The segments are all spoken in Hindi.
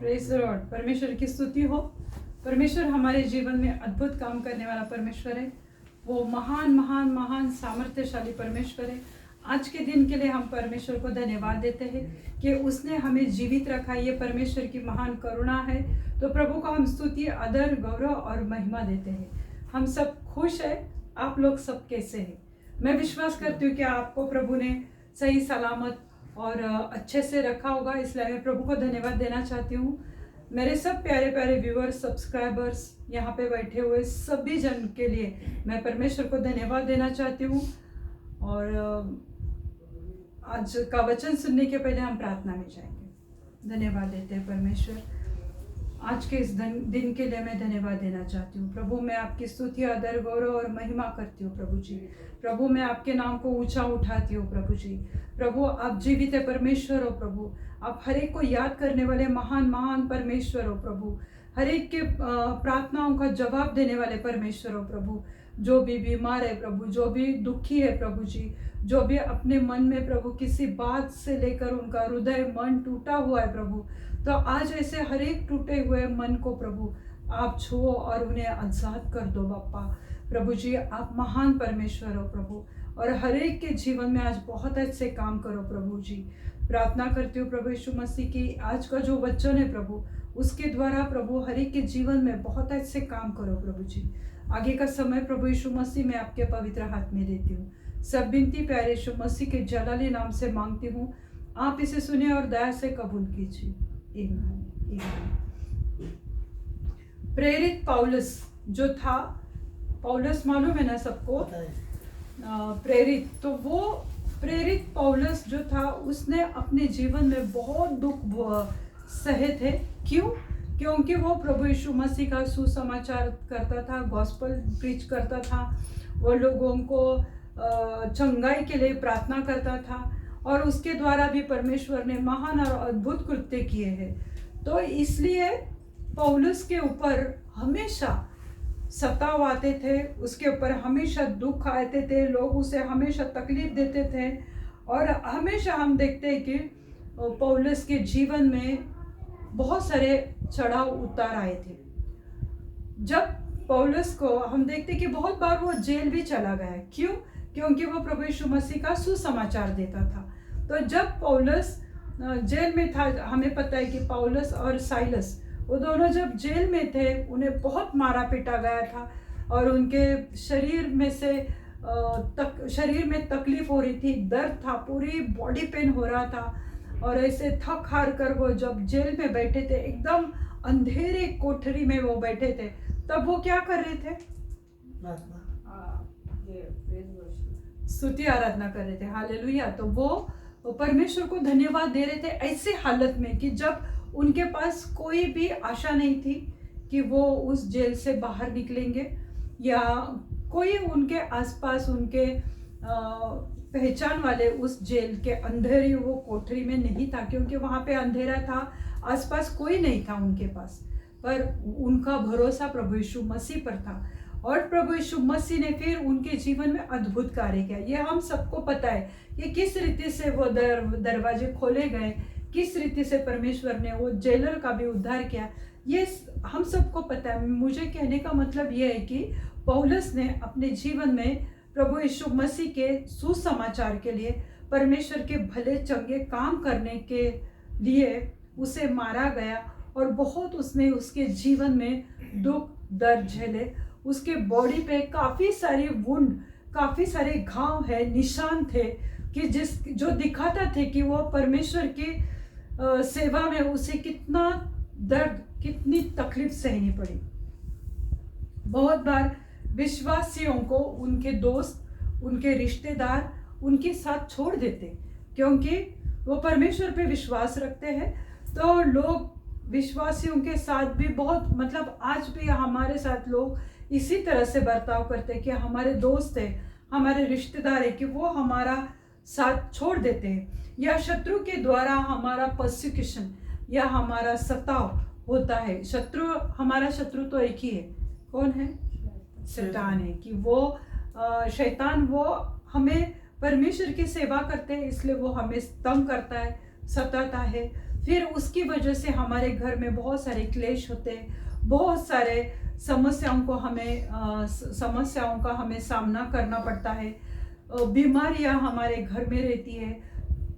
Praise the Lord. परमेश्वर की स्तुति हो। परमेश्वर हमारे जीवन में अद्भुत काम करने वाला परमेश्वर है। वो महान महान महान सामर्थ्यशाली परमेश्वर है। आज के दिन के लिए हम परमेश्वर को धन्यवाद देते हैं कि उसने हमें जीवित रखा। ये परमेश्वर की महान करुणा है। तो प्रभु को हम स्तुति, आदर, गौरव और महिमा देते हैं। हम सब खुश है। आप लोग सब कैसे हैं? मैं विश्वास करती हूँ कि आपको प्रभु ने सही सलामत और अच्छे से रखा होगा, इसलिए मैं प्रभु को धन्यवाद देना चाहती हूँ। मेरे सब प्यारे प्यारे व्यूअर्स, सब्सक्राइबर्स, यहाँ पे बैठे हुए सभी जन के लिए मैं परमेश्वर को धन्यवाद देना चाहती हूँ। और आज का वचन सुनने के पहले हम प्रार्थना में जाएंगे। धन्यवाद देते हैं परमेश्वर, आज के इस दिन के लिए मैं धन्यवाद देना चाहती हूँ। प्रभु मैं आपकी स्तुति, आदर, गौरव और महिमा करती हूँ प्रभु जी। प्रभु मैं आपके नाम को ऊंचा उठाती हूँ प्रभु जी। प्रभु आप जीवित है परमेश्वर हो प्रभु। आप हर एक को याद करने वाले महान महान परमेश्वर हो प्रभु। हर एक के प्रार्थनाओं का जवाब देने वाले परमेश्वर हो प्रभु। जो भी बीमार है प्रभु, जो भी दुखी है प्रभु जी, जो भी अपने मन में प्रभु किसी बात से लेकर उनका हृदय मन टूटा हुआ है प्रभु, तो आज ऐसे हर एक टूटे हुए मन को प्रभु आप छुओ और उन्हें आजाद कर दो बापा। प्रभु जी आप महान परमेश्वर हो प्रभु, और हर एक के जीवन में आज बहुत अच्छे काम करो प्रभु जी। प्रार्थना करती हूँ प्रभु यीशु मसीह की, आज का जो वचन है प्रभु उसके द्वारा प्रभु हर एक के जीवन में बहुत अच्छे काम करो प्रभु जी। आगे का समय प्रभु यीशु मसीह मैं आपके पवित्र हाथ में देती हूँ। सब विनती प्यारे यीशु मसीह के जलाली नाम से मांगती हूँ। आप इसे सुने और दया से कबूल कीजिए। प्रेरित पौलुस जो था, पौलुस मालूम है ना सबको, प्रेरित, तो वो प्रेरित पौलुस जो था उसने अपने जीवन में बहुत दुख सहे थे। क्यों? क्योंकि वो प्रभु यीशु मसीह का सुसमाचार करता था, गॉस्पल प्रीच करता था, वो लोगों को चंगाई के लिए प्रार्थना करता था, और उसके द्वारा भी परमेश्वर ने महान और अद्भुत कृत्य किए हैं। तो इसलिए पौलुस के ऊपर हमेशा सताव आते थे, उसके ऊपर हमेशा दुख आते थे, लोग उसे हमेशा तकलीफ देते थे। और हमेशा हम देखते हैं कि पौलुस के जीवन में बहुत सारे चढ़ाव उतार आए थे। जब पौलुस को हम देखते कि बहुत बार वो जेल भी चला गया। क्यों? क्योंकि वो प्रभु यीशु मसीह का सुसमाचार देता था। तो जब पौलुस जेल में था, हमें पता है कि पौलुस और साइलस वो दोनों जब जेल में थे, उन्हें बहुत मारा पीटा गया था, और उनके शरीर में तकलीफ हो रही थी, दर्द था, पूरी बॉडी पेन हो रहा था। और ऐसे थक हार कर वो जब जेल में बैठे थे, एकदम अंधेरे कोठरी में वो बैठे थे, तब वो क्या कर रहे थे? स्तुति आराधना कर रहे थे। हालेलुया। तो वो परमेश्वर को धन्यवाद दे रहे थे ऐसे हालत में कि जब उनके पास कोई भी आशा नहीं थी कि वो उस जेल से बाहर निकलेंगे, या कोई उनके आसपास उनके पहचान वाले उस जेल के अंधेरी वो कोठरी में नहीं था, क्योंकि वहाँ पे अंधेरा था, आसपास कोई नहीं था उनके पास। पर उनका भरोसा प्रभु यीशु मसीह पर था, और प्रभु यीशु मसीह ने फिर उनके जीवन में अद्भुत कार्य किया। ये हम सबको पता है कि किस रीति से वो दरवाजे खोले गए, किस रीति से परमेश्वर ने वो जेलर का भी उद्धार किया, ये हम सबको पता है। मुझे कहने का मतलब ये है कि पौलुस ने अपने जीवन में प्रभु यीशु मसीह के सुसमाचार के लिए, परमेश्वर के भले चंगे काम करने के लिए उसे मारा गया, और बहुत उसने उसके जीवन में दुख दर्द झेले। उसके बॉडी पे काफ़ी सारी वुंड, काफ़ी सारे घाव है, निशान थे कि जो दिखाता थे कि वो परमेश्वर की सेवा में उसे कितना दर्द, कितनी तकलीफ सहनी पड़ी। बहुत बार विश्वासियों को उनके दोस्त, उनके रिश्तेदार उनके साथ छोड़ देते, क्योंकि वो परमेश्वर पे विश्वास रखते हैं। तो लोग विश्वासियों के साथ भी बहुत, मतलब आज भी हमारे साथ लोग इसी तरह से बर्ताव करते हैं कि हमारे दोस्त है, हमारे रिश्तेदार है, कि वो हमारा साथ छोड़ देते हैं, या शत्रु के द्वारा हमारा परसिक्यूशन या हमारा सताव होता है। हमारा शत्रु तो एक ही है, कौन है? शैतान है। कि वो शैतान वो हमें परमेश्वर की सेवा करते हैं, इसलिए वो हमें तंग करता है, सताता है। फिर उसकी वजह से हमारे घर में बहुत सारे क्लेश होते हैं, बहुत सारे समस्याओं का हमें सामना करना पड़ता है। बीमारियां हमारे घर में रहती है,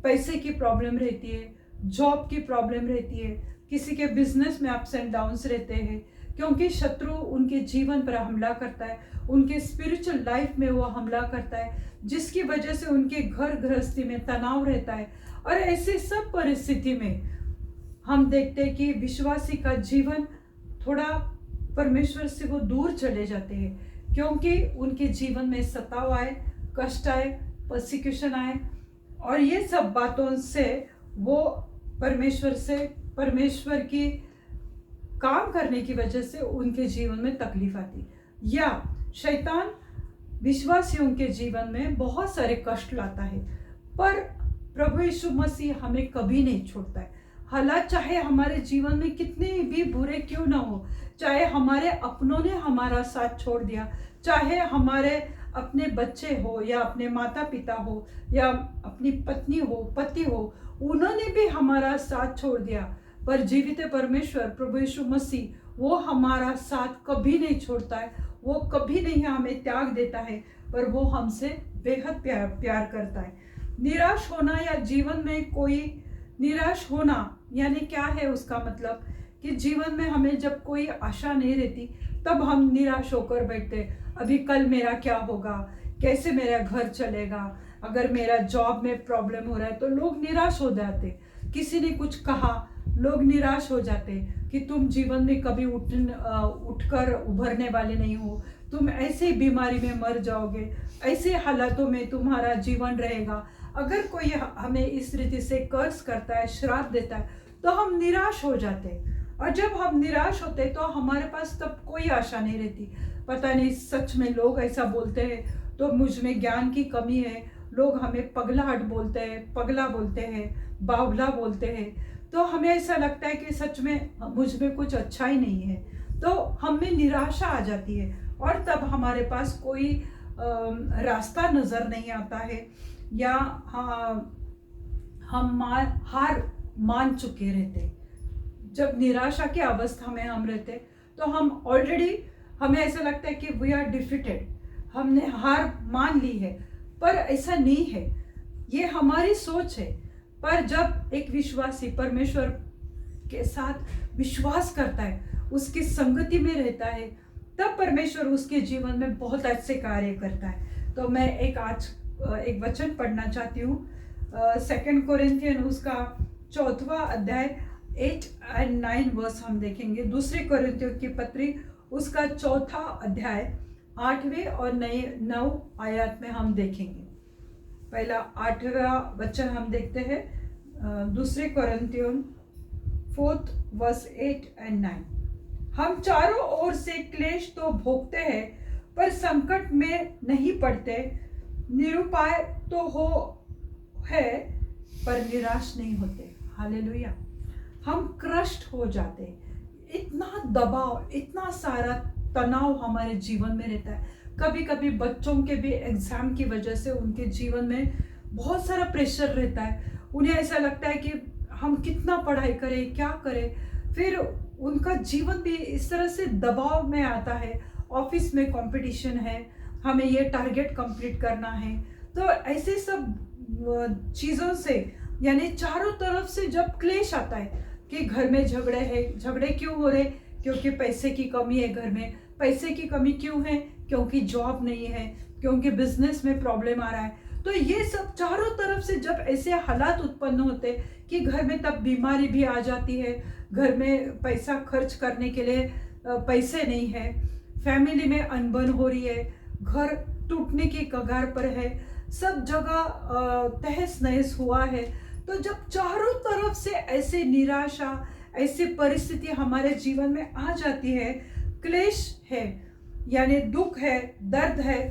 पैसे की प्रॉब्लम रहती है, जॉब की प्रॉब्लम रहती है, किसी के बिजनेस में अप्स एंड डाउन्स रहते हैं, क्योंकि शत्रु उनके जीवन पर हमला करता है, उनके स्पिरिचुअल लाइफ में वो हमला करता है, जिसकी वजह से उनके घर गृहस्थी में तनाव रहता है। और ऐसे सब परिस्थिति में हम देखते हैं कि विश्वासी का जीवन थोड़ा परमेश्वर से वो दूर चले जाते हैं, क्योंकि उनके जीवन में सताव आए, कष्ट आए, परसिक्यूशन आए, और ये सब बातों से वो परमेश्वर की काम करने की वजह से उनके जीवन में तकलीफ आती, या शैतान विश्वासियों के जीवन में बहुत सारे कष्ट लाता है। पर प्रभु यीशु मसीह हमें कभी नहीं छोड़ता है। हालात चाहे हमारे जीवन में कितने भी बुरे क्यों ना हो, चाहे हमारे अपनों ने हमारा साथ छोड़ दिया, चाहे हमारे अपने बच्चे हो या अपने माता पिता हो या अपनी पत्नी हो, पति हो, उन्होंने भी हमारा साथ छोड़ दिया, पर जीवित परमेश्वर प्रभु यीशु मसीह वो हमारा साथ कभी नहीं छोड़ता है, वो कभी नहीं हमें त्याग देता है, पर वो हमसे बेहद प्यार करता है। निराश होना या जीवन में कोई निराश होना यानी क्या है, उसका मतलब कि जीवन में हमें जब कोई आशा नहीं रहती तब हम निराश होकर बैठते, अभी कल मेरा क्या होगा, कैसे मेरा घर चलेगा, अगर मेरा जॉब में प्रॉब्लम हो रहा है तो लोग निराश हो जाते, किसी ने कुछ कहा लोग निराश हो जाते कि तुम जीवन में कभी उठकर उभरने वाले नहीं हो, तुम ऐसे बीमारी में मर जाओगे, ऐसे हालातों में तुम्हारा जीवन रहेगा। अगर कोई हमें इस रीति से कर्ज करता है, श्राप देता है, तो हम निराश हो जाते, और जब हम निराश होते तो हमारे पास तब कोई आशा नहीं रहती। पता नहीं सच में लोग ऐसा बोलते हैं तो मुझ में ज्ञान की कमी है, लोग हमें पगलाहट बोलते हैं, पगला बोलते हैं, बावला बोलते हैं, तो हमें ऐसा लगता है कि सच में मुझ में कुछ अच्छा ही नहीं है, तो हमें निराशा आ जाती है, और तब हमारे पास कोई रास्ता नज़र नहीं आता है, या हम हार मान चुके रहते। जब निराशा की अवस्था में हम रहते तो हम ऑलरेडी हमें ऐसा लगता है कि वी आर डिफीटेड, हमने हार मान ली है, पर ऐसा नहीं है, ये हमारी सोच है। पर जब एक विश्वासी परमेश्वर के साथ विश्वास करता है, उसकी संगति में रहता है, तब परमेश्वर उसके जीवन में बहुत अच्छे कार्य करता है। तो मैं एक वचन पढ़ना चाहती हूँ, 2 कोरिन्थियन उसका 4वां अध्याय 8 और 9 वर्स हम देखेंगे। 2 कोरिन्थियों की पत्री उसका 4था अध्याय 8वें और 9 आयत में हम देखेंगे। पहला 8वां वचन हम देखते हैं, 2 कोरिन्थियों 4 वर्स 8 और 9। हम चारों ओर से क्लेश तो भोगते हैं, पर संकट में नहीं पड़ते, निरुपाय तो हो है, पर निराश नहीं होते। हालेलुया। हम क्रस्ट हो जाते, इतना दबाव, इतना सारा तनाव हमारे जीवन में रहता है। कभी कभी बच्चों के भी एग्जाम की वजह से उनके जीवन में बहुत सारा प्रेशर रहता है, उन्हें ऐसा लगता है कि हम कितना पढ़ाई करें, क्या करें, फिर उनका जीवन भी इस तरह से दबाव में आता है। ऑफिस में कंपटीशन है, हमें ये टारगेट कंप्लीट करना है, तो ऐसे सब चीज़ों से यानी चारों तरफ से जब क्लेश आता है कि घर में झगड़े हैं, झगड़े क्यों हो रहे, क्योंकि पैसे की कमी है, घर में पैसे की कमी क्यों है, क्योंकि जॉब नहीं है, क्योंकि बिजनेस में प्रॉब्लम आ रहा है, तो ये सब चारों तरफ से जब ऐसे हालात उत्पन्न होते कि घर में तब बीमारी भी आ जाती है, घर में पैसा खर्च करने के लिए पैसे नहीं है, फैमिली में अनबन हो रही है, घर टूटने की कगार पर है, सब जगह तहस नहस हुआ है, तो जब चारों तरफ से ऐसे निराशा, ऐसी परिस्थिति हमारे जीवन में आ जाती है, क्लेश है यानी दुख है, दर्द है,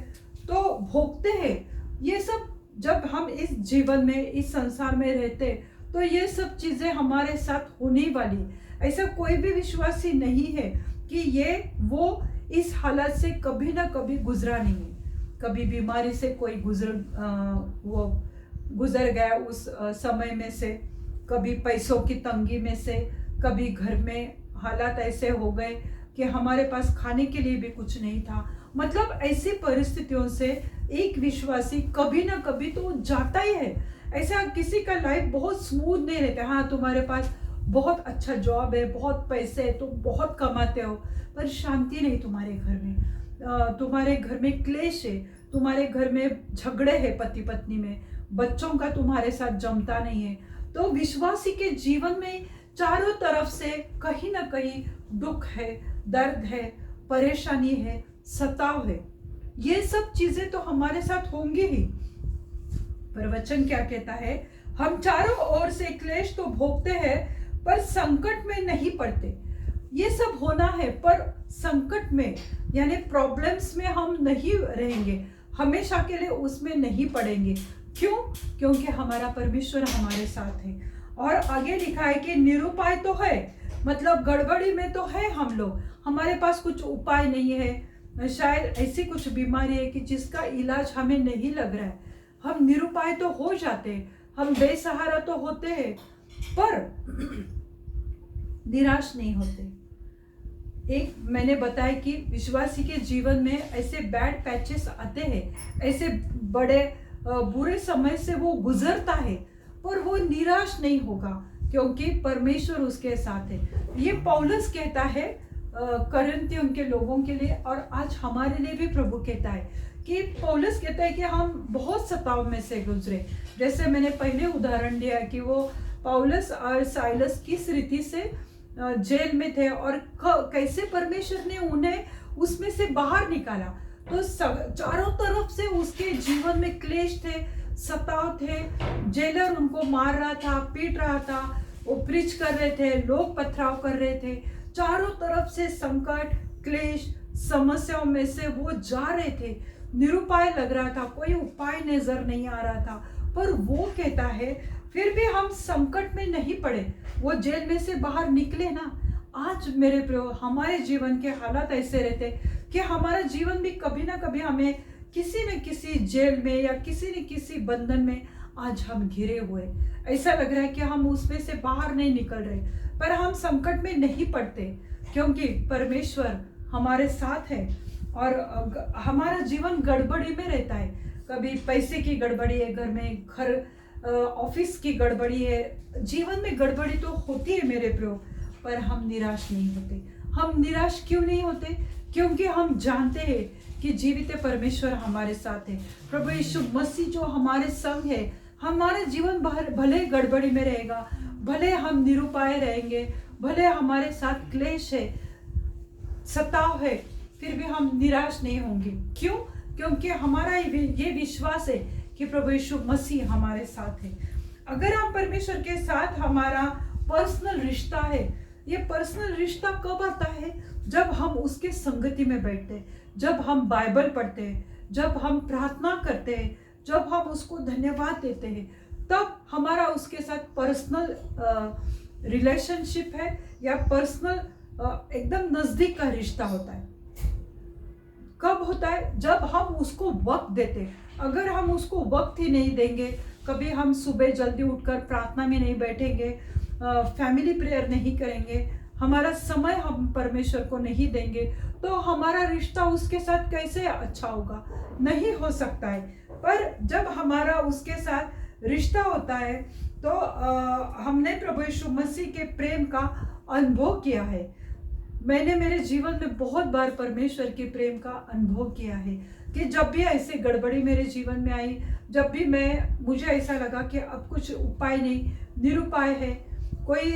तो भोगते हैं। ये सब जब हम इस जीवन में, इस संसार में रहते, तो ये सब चीज़ें हमारे साथ होने वाली। ऐसा कोई भी विश्वासी नहीं है कि वो इस हालत से कभी ना कभी गुजरा नहीं है। कभी बीमारी से कोई गुजर गया उस समय में से, कभी पैसों की तंगी में से, कभी घर में हालात ऐसे हो गए कि हमारे पास खाने के लिए भी कुछ नहीं था। मतलब ऐसी परिस्थितियों से एक विश्वासी कभी ना कभी तो जाता ही है। ऐसा किसी का लाइफ बहुत स्मूथ नहीं रहता। हाँ, तुम्हारे पास बहुत अच्छा जॉब है, बहुत पैसे है, तुम बहुत कमाते हो, पर शांति नहीं तुम्हारे घर में। तुम्हारे घर में क्लेश है, तुम्हारे घर में झगड़े हैं पति पत्नी में, बच्चों का तुम्हारे साथ जमता नहीं है। तो विश्वासी के जीवन में चारों तरफ से कहीं ना कहीं दुख है, दर्द है, परेशानी है, सताव है। ये सब चीजें तो हमारे साथ होंगी ही। पर वचन क्या कहता है? हम चारों ओर से क्लेश तो भोगते हैं पर संकट में नहीं पड़ते। ये सब होना है पर संकट में यानी प्रॉब्लम्स में हम नहीं रहेंगे, हमेशा के लिए उसमें नहीं पड़ेंगे। क्यों? क्योंकि हमारा परमेश्वर हमारे साथ है। और आगे लिखा है कि निरुपाय तो है, मतलब गड़बड़ी में तो है हम लोग, हमारे पास कुछ उपाय नहीं है, शायद ऐसी कुछ बीमारी है कि जिसका इलाज हमें नहीं लग रहा है, हम निरुपाय तो हो जाते हैं, हम बेसहारा तो होते हैं, पर निराश नहीं होते। एक मैंने बताया कि विश्वासी के जीवन में ऐसे बैड पैचेस आते हैं, ऐसे बड़े बुरे समय से वो गुजरता है, पर वो निराश नहीं होगा क्योंकि परमेश्वर उसके साथ है। ये पौलुस कहता है करिन्थियों के लोगों के लिए, और आज हमारे लिए भी प्रभु कहता है कि पौलुस कहता है कि हम बहुत सताव में से गुजरे। जैसे मैंने पहले उदाहरण दिया कि वो पौलुस और साइलस किस रीति से जेल में थे और कैसे परमेश्वर ने उन्हें उसमें से बाहर निकाला। तो चारों तरफ से उसके जीवन में क्लेश थे, सताव थे, जेलर उनको मार रहा था, पीट रहा था, वो प्रीच कर रहे थे, लोग पथराव कर रहे थे, चारों तरफ से संकट, क्लेश, समस्याओं में से वो जा रहे थे। निरुपाय लग रहा था, कोई उपाय नजर नहीं आ रहा था, पर वो कहता है फिर भी हम संकट में नहीं पड़े, वो जेल में से बाहर निकले ना। आज मेरे प्रियो, हमारे जीवन के हालात ऐसे रहते कि हमारा जीवन भी कभी ना कभी हमें किसी न किसी जेल में या किसी न किसी बंधन में आज हम घिरे हुए, ऐसा लग रहा है कि हम उसमें से बाहर नहीं निकल रहे, पर हम संकट में नहीं पड़ते क्योंकि परमेश्वर हमारे साथ है। और हमारा जीवन गड़बड़ी में रहता है, कभी पैसे की गड़बड़ी है, घर में ऑफिस की गड़बड़ी है, जीवन में गड़बड़ी तो होती है मेरे प्रियो, पर हम निराश नहीं होते। हम निराश क्यों नहीं होते? क्योंकि हम जानते हैं कि जीवित परमेश्वर हमारे साथ है। प्रभु यीशु मसीह जो हमारे संग है, हमारा जीवन भले गड़बड़ी में रहेगा, भले हम निरुपाय रहेंगे, भले हमारे साथ क्लेश है, सताव है, फिर भी हम निराश नहीं होंगे। क्यों? क्योंकि हमारा ये विश्वास है कि प्रभु यीशु मसीह हमारे साथ है। अगर हम परमेश्वर के साथ हमारा पर्सनल रिश्ता है, ये पर्सनल रिश्ता कब आता है? जब हम उसके संगति में बैठते हैं, जब हम बाइबल पढ़ते हैं, जब हम प्रार्थना करते हैं, जब हम उसको धन्यवाद देते हैं, तब हमारा उसके साथ पर्सनल रिलेशनशिप है या पर्सनल एकदम नजदीक का रिश्ता होता है। कब होता है? जब हम उसको वक्त देते हैं। अगर हम उसको वक्त ही नहीं देंगे, कभी हम सुबह जल्दी उठकर प्रार्थना में नहीं बैठेंगे, फैमिली प्रेयर नहीं करेंगे, हमारा समय हम परमेश्वर को नहीं देंगे, तो हमारा रिश्ता उसके साथ कैसे अच्छा होगा? नहीं हो सकता है। पर जब हमारा उसके साथ रिश्ता होता है तो हमने प्रभु यीशु मसीह के प्रेम का अनुभव किया है। मैंने मेरे जीवन में बहुत बार परमेश्वर के प्रेम का अनुभव किया है कि जब भी ऐसे गड़बड़ी मेरे जीवन में आई, जब भी मुझे ऐसा लगा कि अब कुछ उपाय नहीं, निरुपाय है, कोई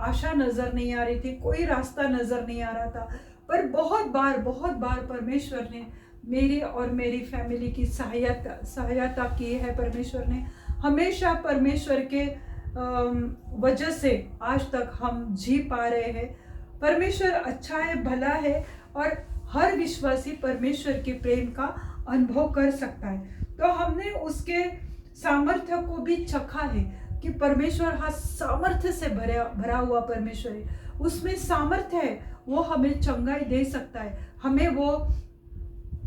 आशा नजर नहीं आ रही थी, कोई रास्ता नजर नहीं आ रहा था, पर बहुत बार परमेश्वर ने मेरी और मेरी फैमिली की सहायता की है। परमेश्वर ने हमेशा, परमेश्वर के वजह से आज तक हम जी पा रहे हैं। परमेश्वर अच्छा है, भला है, और हर विश्वासी परमेश्वर के प्रेम का अनुभव कर सकता है। तो हमने उसके सामर्थ्य को भी चखा है कि परमेश्वर हाँ सामर्थ्य से भरा हुआ परमेश्वर है, उसमें सामर्थ्य है, वो हमें चंगाई दे सकता है। हमें वो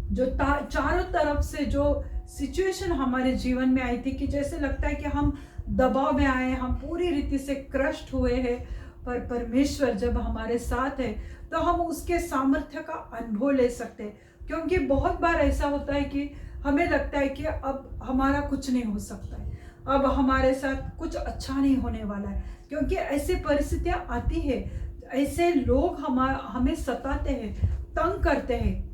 जो चारों तरफ से जो सिचुएशन हमारे जीवन में आई थी कि जैसे लगता है कि हम दबाव में आए, हम पूरी रीति से क्रस्ट हुए हैं, पर परमेश्वर जब हमारे साथ है तो हम उसके सामर्थ्य का अनुभव ले सकते हैं। क्योंकि बहुत बार ऐसा होता है कि हमें लगता है कि अब हमारा कुछ नहीं हो सकता है, अब हमारे साथ कुछ अच्छा नहीं होने वाला है, क्योंकि ऐसी परिस्थितियां आती है, ऐसे लोग हमें सताते हैं, तंग करते हैं।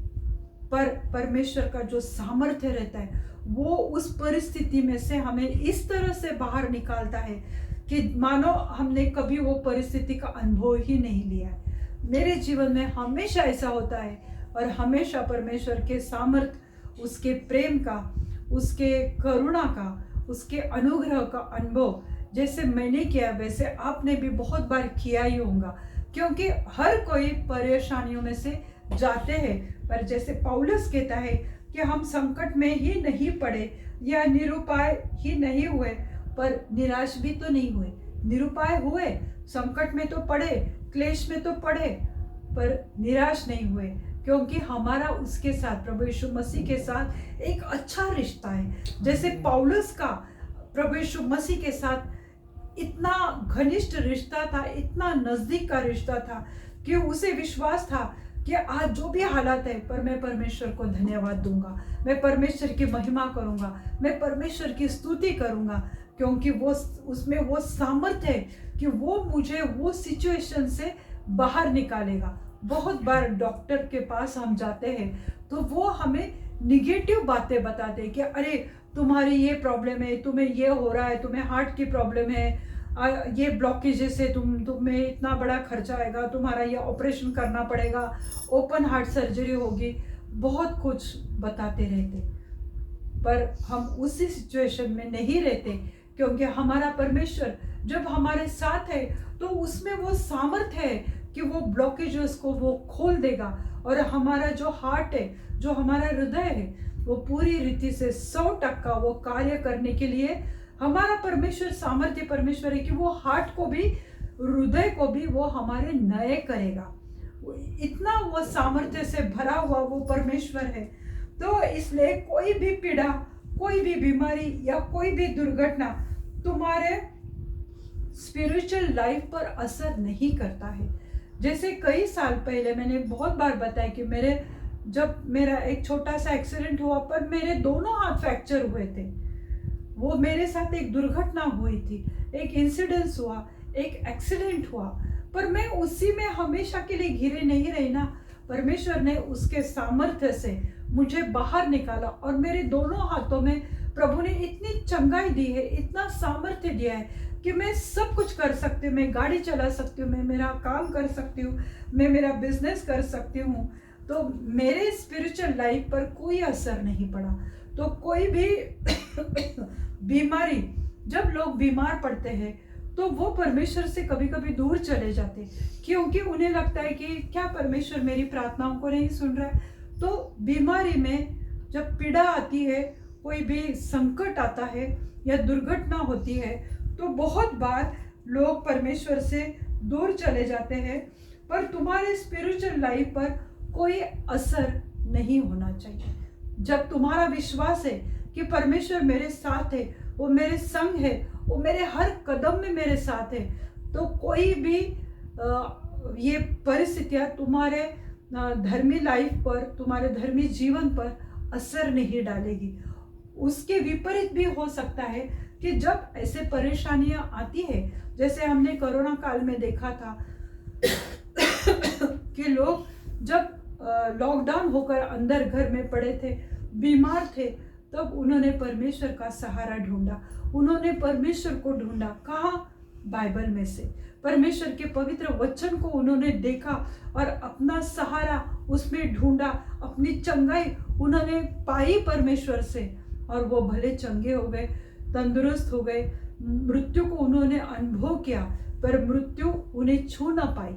पर परमेश्वर का जो सामर्थ्य रहता है वो उस परिस्थिति में से हमें इस तरह से बाहर निकालता है कि मानो हमने कभी वो परिस्थिति का अनुभव ही नहीं लिया है। मेरे जीवन में हमेशा ऐसा होता है, और हमेशा परमेश्वर के सामर्थ्य, उसके प्रेम का, उसके करुणा का, उसके अनुग्रह का अनुभव जैसे मैंने किया वैसे आपने भी बहुत बार किया ही होगा। क्योंकि हर कोई परेशानियों में से जाते हैं, पर जैसे पौलुस कहता है कि हम संकट में ही नहीं पड़े या निरुपाय ही नहीं हुए, पर निराश भी तो नहीं हुए, निरुपाय हुए, संकट में तो पड़े, क्लेश में तो पड़े, पर निराश नहीं हुए, क्योंकि हमारा उसके साथ, प्रभु यीशु मसीह के साथ एक अच्छा रिश्ता है। जैसे पौलुस का प्रभु यीशु मसीह के साथ इतना घनिष्ठ रिश्ता था, इतना नजदीक का रिश्ता था कि उसे विश्वास था कि आज जो भी हालात है, पर मैं परमेश्वर को धन्यवाद दूंगा, मैं परमेश्वर की महिमा करूंगा, मैं परमेश्वर की स्तुति करूंगा, क्योंकि वो उसमें वो सामर्थ्य है कि वो मुझे वो सिचुएशन से बाहर निकालेगा। बहुत बार डॉक्टर के पास हम जाते हैं तो वो हमें निगेटिव बातें बताते हैं कि अरे तुम्हारी ये प्रॉब्लम है, तुम्हें ये हो रहा है, तुम्हें हार्ट की प्रॉब्लम है, ये ब्लॉकेजेस से तुम्हें इतना बड़ा खर्चा आएगा, तुम्हारा ये ऑपरेशन करना पड़ेगा, ओपन हार्ट सर्जरी होगी, बहुत कुछ बताते रहते। पर हम उसी सिचुएशन में नहीं रहते, क्योंकि हमारा परमेश्वर जब हमारे साथ है तो उसमें वो सामर्थ्य है कि वो ब्लॉकेजेस को वो खोल देगा, और हमारा जो हार्ट है, जो हमारा हृदय है, वो पूरी रीति से 100% वो कार्य करने के लिए हमारा परमेश्वर सामर्थ्य परमेश्वर है कि वो हार्ट को भी, हृदय को भी वो हमारे नए करेगा। इतना वो सामर्थ्य से भरा हुआ वो परमेश्वर है। तो इसलिए कोई भी पीड़ा, कोई भी बीमारी या कोई भी दुर्घटना तुम्हारे स्पिरिचुअल लाइफ पर असर नहीं करता है। जैसे कई साल पहले मैंने बहुत बार बताया कि जब मेरा एक छोटा सा एक्सीडेंट हुआ, पर मेरे दोनों हाथ फ्रैक्चर हुए थे। वो मेरे साथ एक दुर्घटना हुई थी, एक इंसिडेंस हुआ, एक एक्सीडेंट हुआ, पर मैं उसी में हमेशा के लिए घिरे नहीं रही ना। परमेश्वर ने उसके सामर्थ्य से मुझे बाहर निकाला, और मेरे दोनों हाथों में प्रभु ने इतनी चंगाई दी है, इतना सामर्थ्य दिया है कि मैं सब कुछ कर सकती हूँ। मैं गाड़ी चला सकती हूँ, मैं मेरा काम कर सकती हूँ, मैं मेरा बिजनेस कर सकती हूँ। तो मेरे स्पिरिचुअल लाइफ पर कोई असर नहीं पड़ा। तो कोई भी बीमारी, जब लोग बीमार पड़ते हैं तो वो परमेश्वर से कभी कभी दूर चले जाते, क्योंकि उन्हें लगता है कि क्या परमेश्वर मेरी प्रार्थनाओं को नहीं सुन रहा है। तो बीमारी में जब पीड़ा आती है, कोई भी संकट आता है या दुर्घटना होती है, तो बहुत बार लोग परमेश्वर से दूर चले जाते हैं, पर तुम्हारे स्पिरिचुअल लाइफ पर कोई असर नहीं होना चाहिए। जब तुम्हारा विश्वास है कि परमेश्वर मेरे साथ है, वो मेरे संग है, वो मेरे हर कदम में मेरे साथ है, तो कोई भी ये परिस्थितियाँ तुम्हारे धर्मी लाइफ पर, तुम्हारे धर्मी जीवन पर असर नहीं डालेगी। उसके विपरीत भी हो सकता है कि जब ऐसे परेशानियां आती है, जैसे हमने कोरोना काल में देखा था कि लोग जब लॉकडाउन होकर अंदर घर में पड़े थे, बीमार थे, तब उन्होंने परमेश्वर का सहारा ढूंढा, उन्होंने परमेश्वर को ढूंढा। कहाँ? बाइबल में से परमेश्वर के पवित्र वचन को उन्होंने देखा और अपना सहारा उसमें ढूंढा, अपनी चंगाई उन्होंने पाई परमेश्वर से, और वो भले चंगे हो गए, तंदुरुस्त हो गए। मृत्यु को उन्होंने अनुभव किया, पर मृत्यु उन्हें छू ना पाई।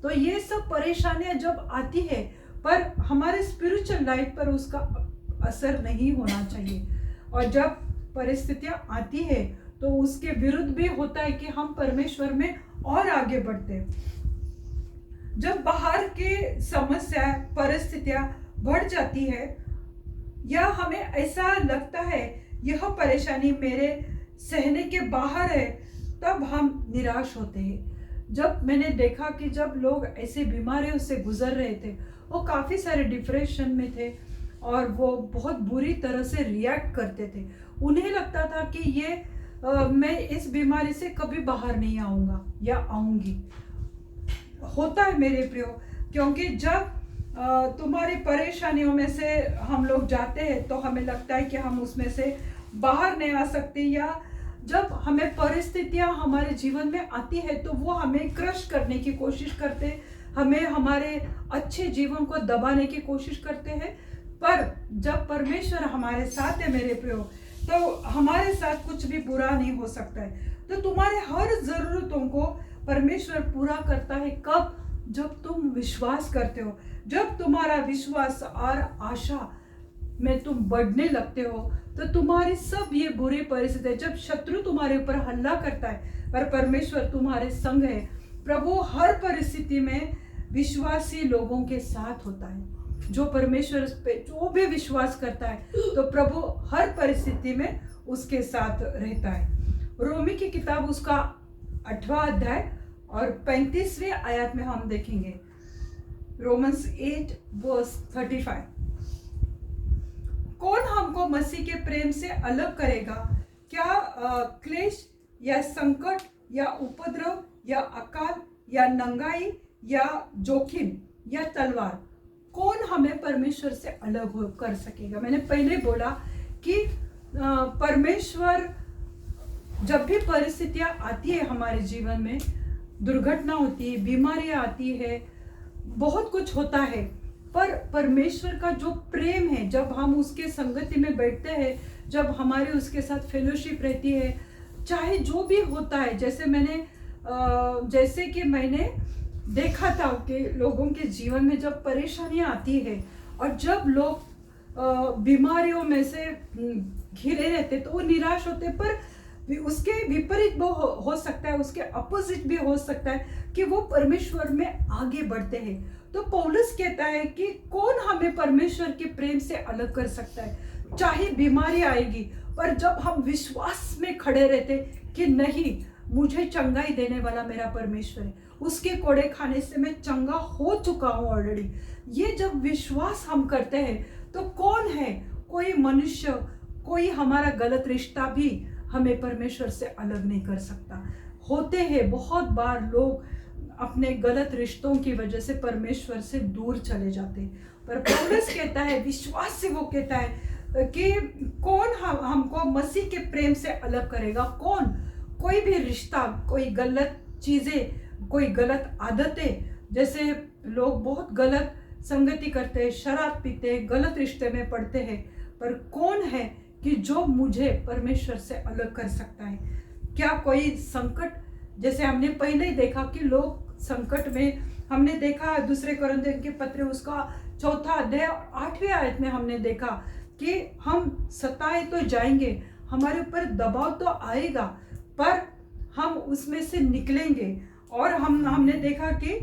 तो ये सब परेशानियां जब आती है, पर हमारे स्पिरिचुअल लाइफ पर उसका असर नहीं होना चाहिए। और जब परिस्थितियां आती है तो उसके विरुद्ध भी होता है कि हम परमेश्वर में और आगे बढ़ते हैं। जब बाहर की समस्या, परिस्थितियां बढ़ जाती है, या हमें ऐसा लगता है यह परेशानी मेरे सहने के बाहर है, तब हम निराश होते हैं। जब मैंने देखा कि जब लोग ऐसे बीमारियों से गुजर रहे थे, वो काफ़ी सारे डिप्रेशन में थे और वो बहुत बुरी तरह से रिएक्ट करते थे। उन्हें लगता था कि मैं इस बीमारी से कभी बाहर नहीं आऊँगा या आऊँगी। होता है मेरे प्रियो, क्योंकि जब तुम्हारी परेशानियों में से हम लोग जाते हैं तो हमें लगता है कि हम उसमें से बाहर नहीं आ सकते, या जब हमें परिस्थितियां हमारे जीवन में आती है तो वो हमें क्रश करने की कोशिश करते, हमें हमारे अच्छे जीवन को दबाने की कोशिश करते हैं। पर जब परमेश्वर हमारे साथ है मेरे प्रियो, तो हमारे साथ कुछ भी बुरा नहीं हो सकता है। तो तुम्हारे हर ज़रूरतों को परमेश्वर पूरा करता है। कब? जब तुम विश्वास करते हो, जब तुम्हारा विश्वास और आशा में तुम बढ़ने लगते हो, तो तुम्हारी सब ये बुरी परिस्थिति, जब शत्रु तुम्हारे ऊपर हमला करता है पर परमेश्वर तुम्हारे संग है। प्रभु हर परिस्थिति में विश्वासी लोगों के साथ होता है। जो परमेश्वर पे जो भी विश्वास करता है, तो प्रभु हर परिस्थिति में उसके साथ रहता है। रोमी की किताब उसका 8वां अध्याय और 35वें आयत में हम देखेंगे, रोमन्स 8:35। कौन हमको मसीह के प्रेम से अलग करेगा? क्या क्लेश या संकट या उपद्रव या अकाल या नंगाई या जोखिम या तलवार? कौन हमें परमेश्वर से अलग कर सकेगा? मैंने पहले बोला कि परमेश्वर, जब भी परिस्थितियां आती है हमारे जीवन में, दुर्घटना होती है, बीमारियां आती है, बहुत कुछ होता है, पर परमेश्वर का जो प्रेम है, जब हम उसके संगति में बैठते हैं, जब हमारे उसके साथ फेलोशिप रहती है, चाहे जो भी होता है, जैसे कि मैंने देखा था कि लोगों के जीवन में जब परेशानियां आती है और जब लोग बीमारियों में से घिरे रहते, तो वो निराश होते, पर उसके विपरीत वो हो सकता है, उसके अपोजिट भी हो सकता है कि वो परमेश्वर में आगे बढ़ते हैं। तो पौलुस कहता है कि कौन हमें परमेश्वर के प्रेम से अलग कर सकता है? चाहे बीमारी आएगी, पर जब हम विश्वास में खड़े रहते कि नहीं, मुझे चंगाई देने वाला मेरा परमेश्वर है, उसके कोड़े खाने से मैं चंगा हो चुका हूँ ऑलरेडी। ये जब विश्वास हम करते हैं, तो कौन है, कोई मनुष्य, कोई हमारा गलत रिश्ता भी हमें परमेश्वर से अलग नहीं कर सकता। होते हैं बहुत बार लोग अपने गलत रिश्तों की वजह से परमेश्वर से दूर चले जाते हैं, पर पौलुस कहता है, विश्वास से वो कहता है कि कौन हमको मसीह के प्रेम से अलग करेगा? कौन? कोई भी रिश्ता, कोई गलत चीज़ें, कोई गलत आदतें, जैसे लोग बहुत गलत संगति करते हैं, शराब पीते हैं, गलत रिश्ते में पड़ते हैं, पर कौन है कि जो मुझे परमेश्वर से अलग कर सकता है? क्या कोई संकट, जैसे हमने पहले ही देखा कि लोग संकट में, हमने देखा 2 कुरिन्थियों के पत्र उसका 4वां अध्याय 8वें आयत में हमने देखा कि हम सताए तो जाएंगे, हमारे ऊपर दबाव तो आएगा, पर हम उसमें से निकलेंगे। और हमने देखा कि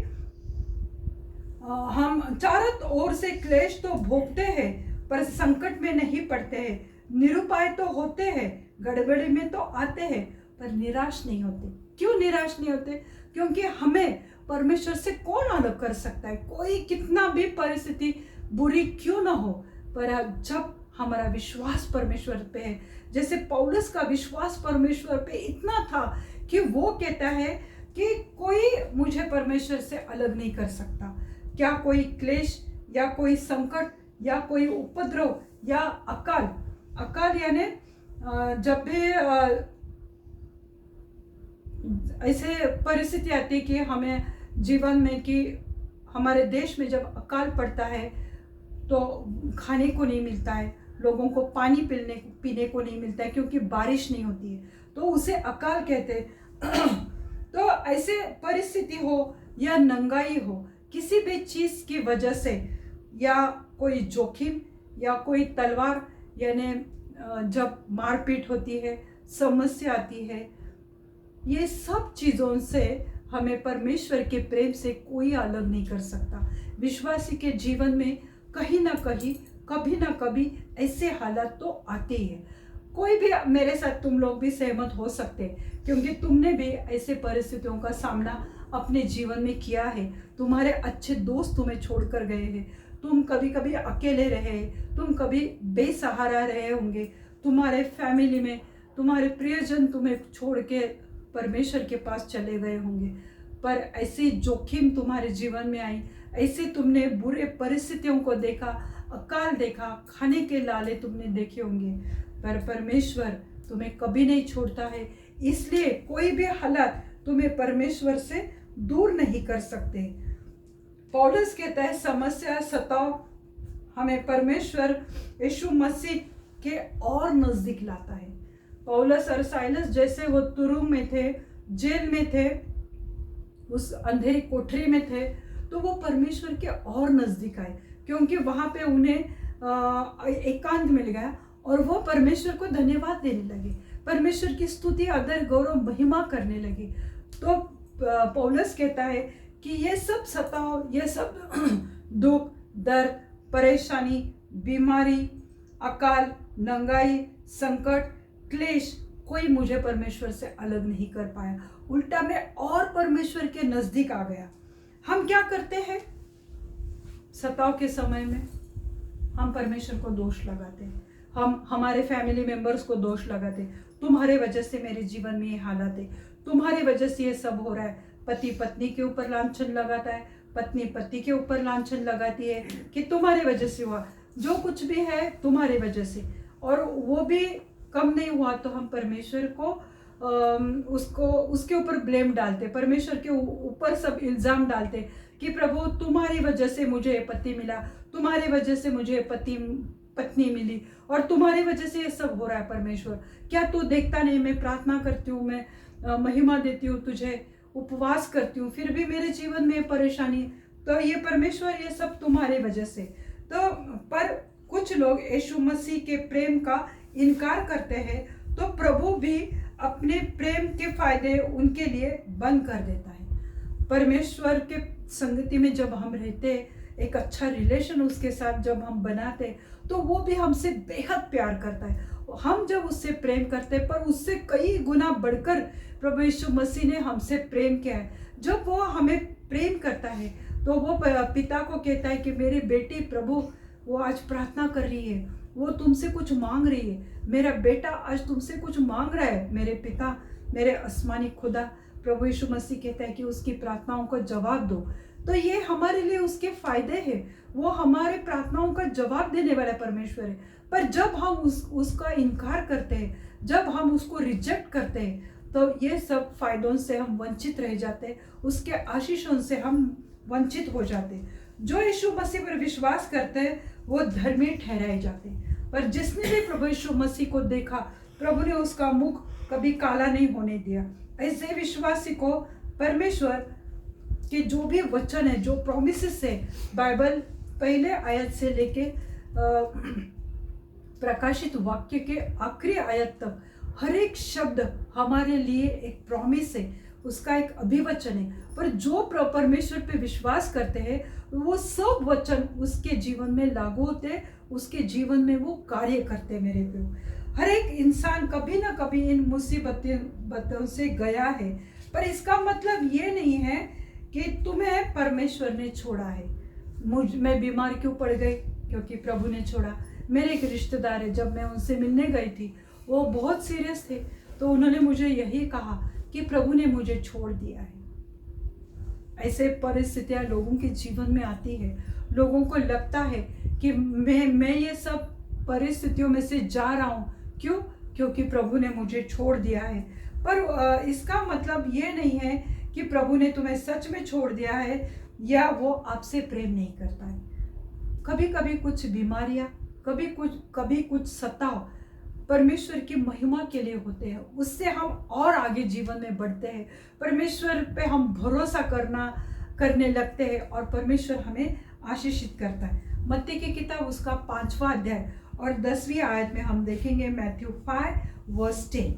हम चारों ओर से क्लेश तो भोगते हैं, पर संकट में नहीं पड़ते हैं, निरुपाय तो होते हैं, गड़बड़ी में तो आते हैं, पर निराश नहीं होते। क्यों निराश नहीं होते? क्योंकि हमें परमेश्वर से कौन अलग कर सकता है? कोई कितना भी परिस्थिति बुरी क्यों ना हो, पर जब हमारा विश्वास परमेश्वर पे है, जैसे पौलुस का विश्वास परमेश्वर पे इतना था कि वो कहता है कि कोई मुझे परमेश्वर से अलग नहीं कर सकता। क्या कोई क्लेश या कोई संकट या कोई उपद्रव या अकाल यानी जब भी ऐसे परिस्थिति आती है कि हमें जीवन में, कि हमारे देश में जब अकाल पड़ता है तो खाने को नहीं मिलता है, लोगों को पानी पीने को नहीं मिलता है, क्योंकि बारिश नहीं होती है, तो उसे अकाल कहते हैं। तो ऐसे परिस्थिति हो या नंगाई हो, किसी भी चीज़ की वजह से, या कोई जोखिम या कोई तलवार, यानी जब मारपीट होती है, समस्या आती है, ये सब चीज़ों से हमें परमेश्वर के प्रेम से कोई अलग नहीं कर सकता। विश्वासी के जीवन में कहीं ना कहीं, कभी ना कभी ऐसे हालात तो आते ही हैं। कोई भी मेरे साथ तुम लोग भी सहमत हो सकते हैं, क्योंकि तुमने भी ऐसे परिस्थितियों का सामना अपने जीवन में किया है। तुम्हारे अच्छे दोस्त तुम्हें छोड़कर गए हैं, तुम कभी कभी अकेले रहे, तुम कभी बेसहारा रहे होंगे, तुम्हारे फैमिली में तुम्हारे प्रियजन तुम्हें छोड़ के परमेश्वर के पास चले गए होंगे। पर ऐसी जोखिम तुम्हारे जीवन में आई, ऐसे तुमने बुरे परिस्थितियों को देखा, अकाल देखा, खाने के लाले तुमने देखे होंगे, पर परमेश्वर तुम्हें कभी नहीं छोड़ता है। इसलिए कोई भी हालात तुम्हें परमेश्वर से दूर नहीं कर सकते। पौलुस कहता है समस्या सताओ हमें परमेश्वर यीशु मसीह के और नजदीक लाता है। पौलुस और साइलस जैसे वो तुरुम में थे, जेल में थे, उस अंधेरी कोठरी में थे, तो वो परमेश्वर के और नजदीक आए, क्योंकि वहां पे उन्हें एकांत मिल गया और वो परमेश्वर को धन्यवाद देने लगे, परमेश्वर की स्तुति आदर गौरव महिमा करने लगे। तो पौलुस कहता है कि ये सब सताओ, ये सब दुख, दर्द, परेशानी, बीमारी, अकाल, नंगाई, संकट, क्लेश, कोई मुझे परमेश्वर से अलग नहीं कर पाया, उल्टा मैं और परमेश्वर के नजदीक आ गया। हम क्या करते हैं सताव के समय में? हम परमेश्वर को दोष लगाते हैं, हम हमारे फैमिली मेंबर्स को दोष लगाते हैं, तुम्हारे वजह से मेरे जीवन में ये हालत है, तुम्हारी वजह से ये सब हो रहा है। पति पत्नी के ऊपर लांछन लगाता है, पत्नी पति के ऊपर लांछन लगाती है कि तुम्हारी वजह से हुआ, जो कुछ भी है तुम्हारी वजह से। और वो भी कम नहीं हुआ तो हम परमेश्वर को उसके ऊपर ब्लेम डालते, परमेश्वर के ऊपर सब इल्जाम डालते कि प्रभु तुम्हारी वजह से मुझे पति मिला, तुम्हारी वजह से मुझे पत्नी मिली, और तुम्हारी वजह से ये सब हो रहा है। परमेश्वर क्या तू देखता नहीं? मैं प्रार्थना करती हूँ, मैं महिमा देती हूँ तुझे, उपवास करती हूँ, फिर भी मेरे जीवन में परेशानी, तो ये परमेश्वर ये सब तुम्हारे वजह से। तो पर कुछ लोग यीशु मसीह के प्रेम का इनकार करते हैं, तो प्रभु भी अपने प्रेम के फायदे उनके लिए बंद कर देता है। परमेश्वर के संगति में जब हम रहते, एक अच्छा रिलेशन उसके साथ जब हम बनाते, तो वो भी हमसे बेहद प्यार करता है। हम जब उससे प्रेम करते, पर उससे कई गुना बढ़कर प्रभु यीशु मसीह ने हमसे प्रेम किया है। जब वो हमें प्रेम करता है तो वो पिता को कहता है कि मेरी बेटी प्रभु वो आज प्रार्थना कर रही है, वो तुमसे कुछ मांग रही है, मेरा बेटा आज तुमसे कुछ मांग रहा है, मेरे पिता, मेरे आसमानी खुदा। प्रभु यीशु मसीह कहता है कि उसकी प्रार्थनाओं को जवाब दो। तो ये हमारे लिए उसके फायदे हैं, वो हमारे प्रार्थनाओं का जवाब देने वाला परमेश्वर है। पर जब हम उसका इनकार करते हैं, जब हम उसको रिजेक्ट करते हैं, तो ये सब फायदों से हम वंचित रह जाते हैं, उसके आशीषों से हम वंचित हो जाते हैं। जो यीशु मसीह पर विश्वास करते हैं वो धर्मी ठहराए जाते हैं। पर जिसने भी प्रभु यीशु मसीह को देखा, प्रभु ने उसका मुख कभी काला नहीं होने दिया। ऐसे विश्वासी को परमेश्वर के जो भी वचन है, जो प्रोमिसेस है, बाइबल पहले आयत से लेके प्रकाशित वाक्य के आखिरी आयत तक, हर एक शब्द हमारे लिए एक प्रॉमिस है, उसका एक अभिवचन है। पर जो परमेश्वर पे विश्वास करते हैं, वो सब वचन उसके जीवन में लागू होते, उसके जीवन में वो कार्य करते। मेरे पे हर एक इंसान कभी ना कभी इन मुसीबतों से गया है, पर इसका मतलब ये नहीं है कि तुम्हें परमेश्वर ने छोड़ा है। मैं बीमार क्यों पड़ गई? क्योंकि प्रभु ने छोड़ा। मेरे एक रिश्तेदार है, जब मैं उनसे मिलने गई थी, वो बहुत सीरियस थे, तो उन्होंने मुझे यही कहा कि प्रभु ने मुझे छोड़ दिया है। ऐसे परिस्थितियां लोगों के जीवन में आती है, लोगों को लगता है कि मैं ये सब परिस्थितियों में से जा रहा हूँ, क्यों? क्योंकि प्रभु ने मुझे छोड़ दिया है। पर इसका मतलब ये नहीं है कि प्रभु ने तुम्हें सच में छोड़ दिया है या वो आपसे प्रेम नहीं करता है। कभी कभी कुछ बीमारियां, कभी कुछ सताव परमेश्वर की महिमा के लिए होते हैं, उससे हम और आगे जीवन में बढ़ते हैं, परमेश्वर पे हम भरोसा करने लगते हैं और परमेश्वर हमें आशीषित करता है। मत्ती की किताब उसका 5वां अध्याय और 10वीं आयत में हम देखेंगे, मैथ्यू 5:10।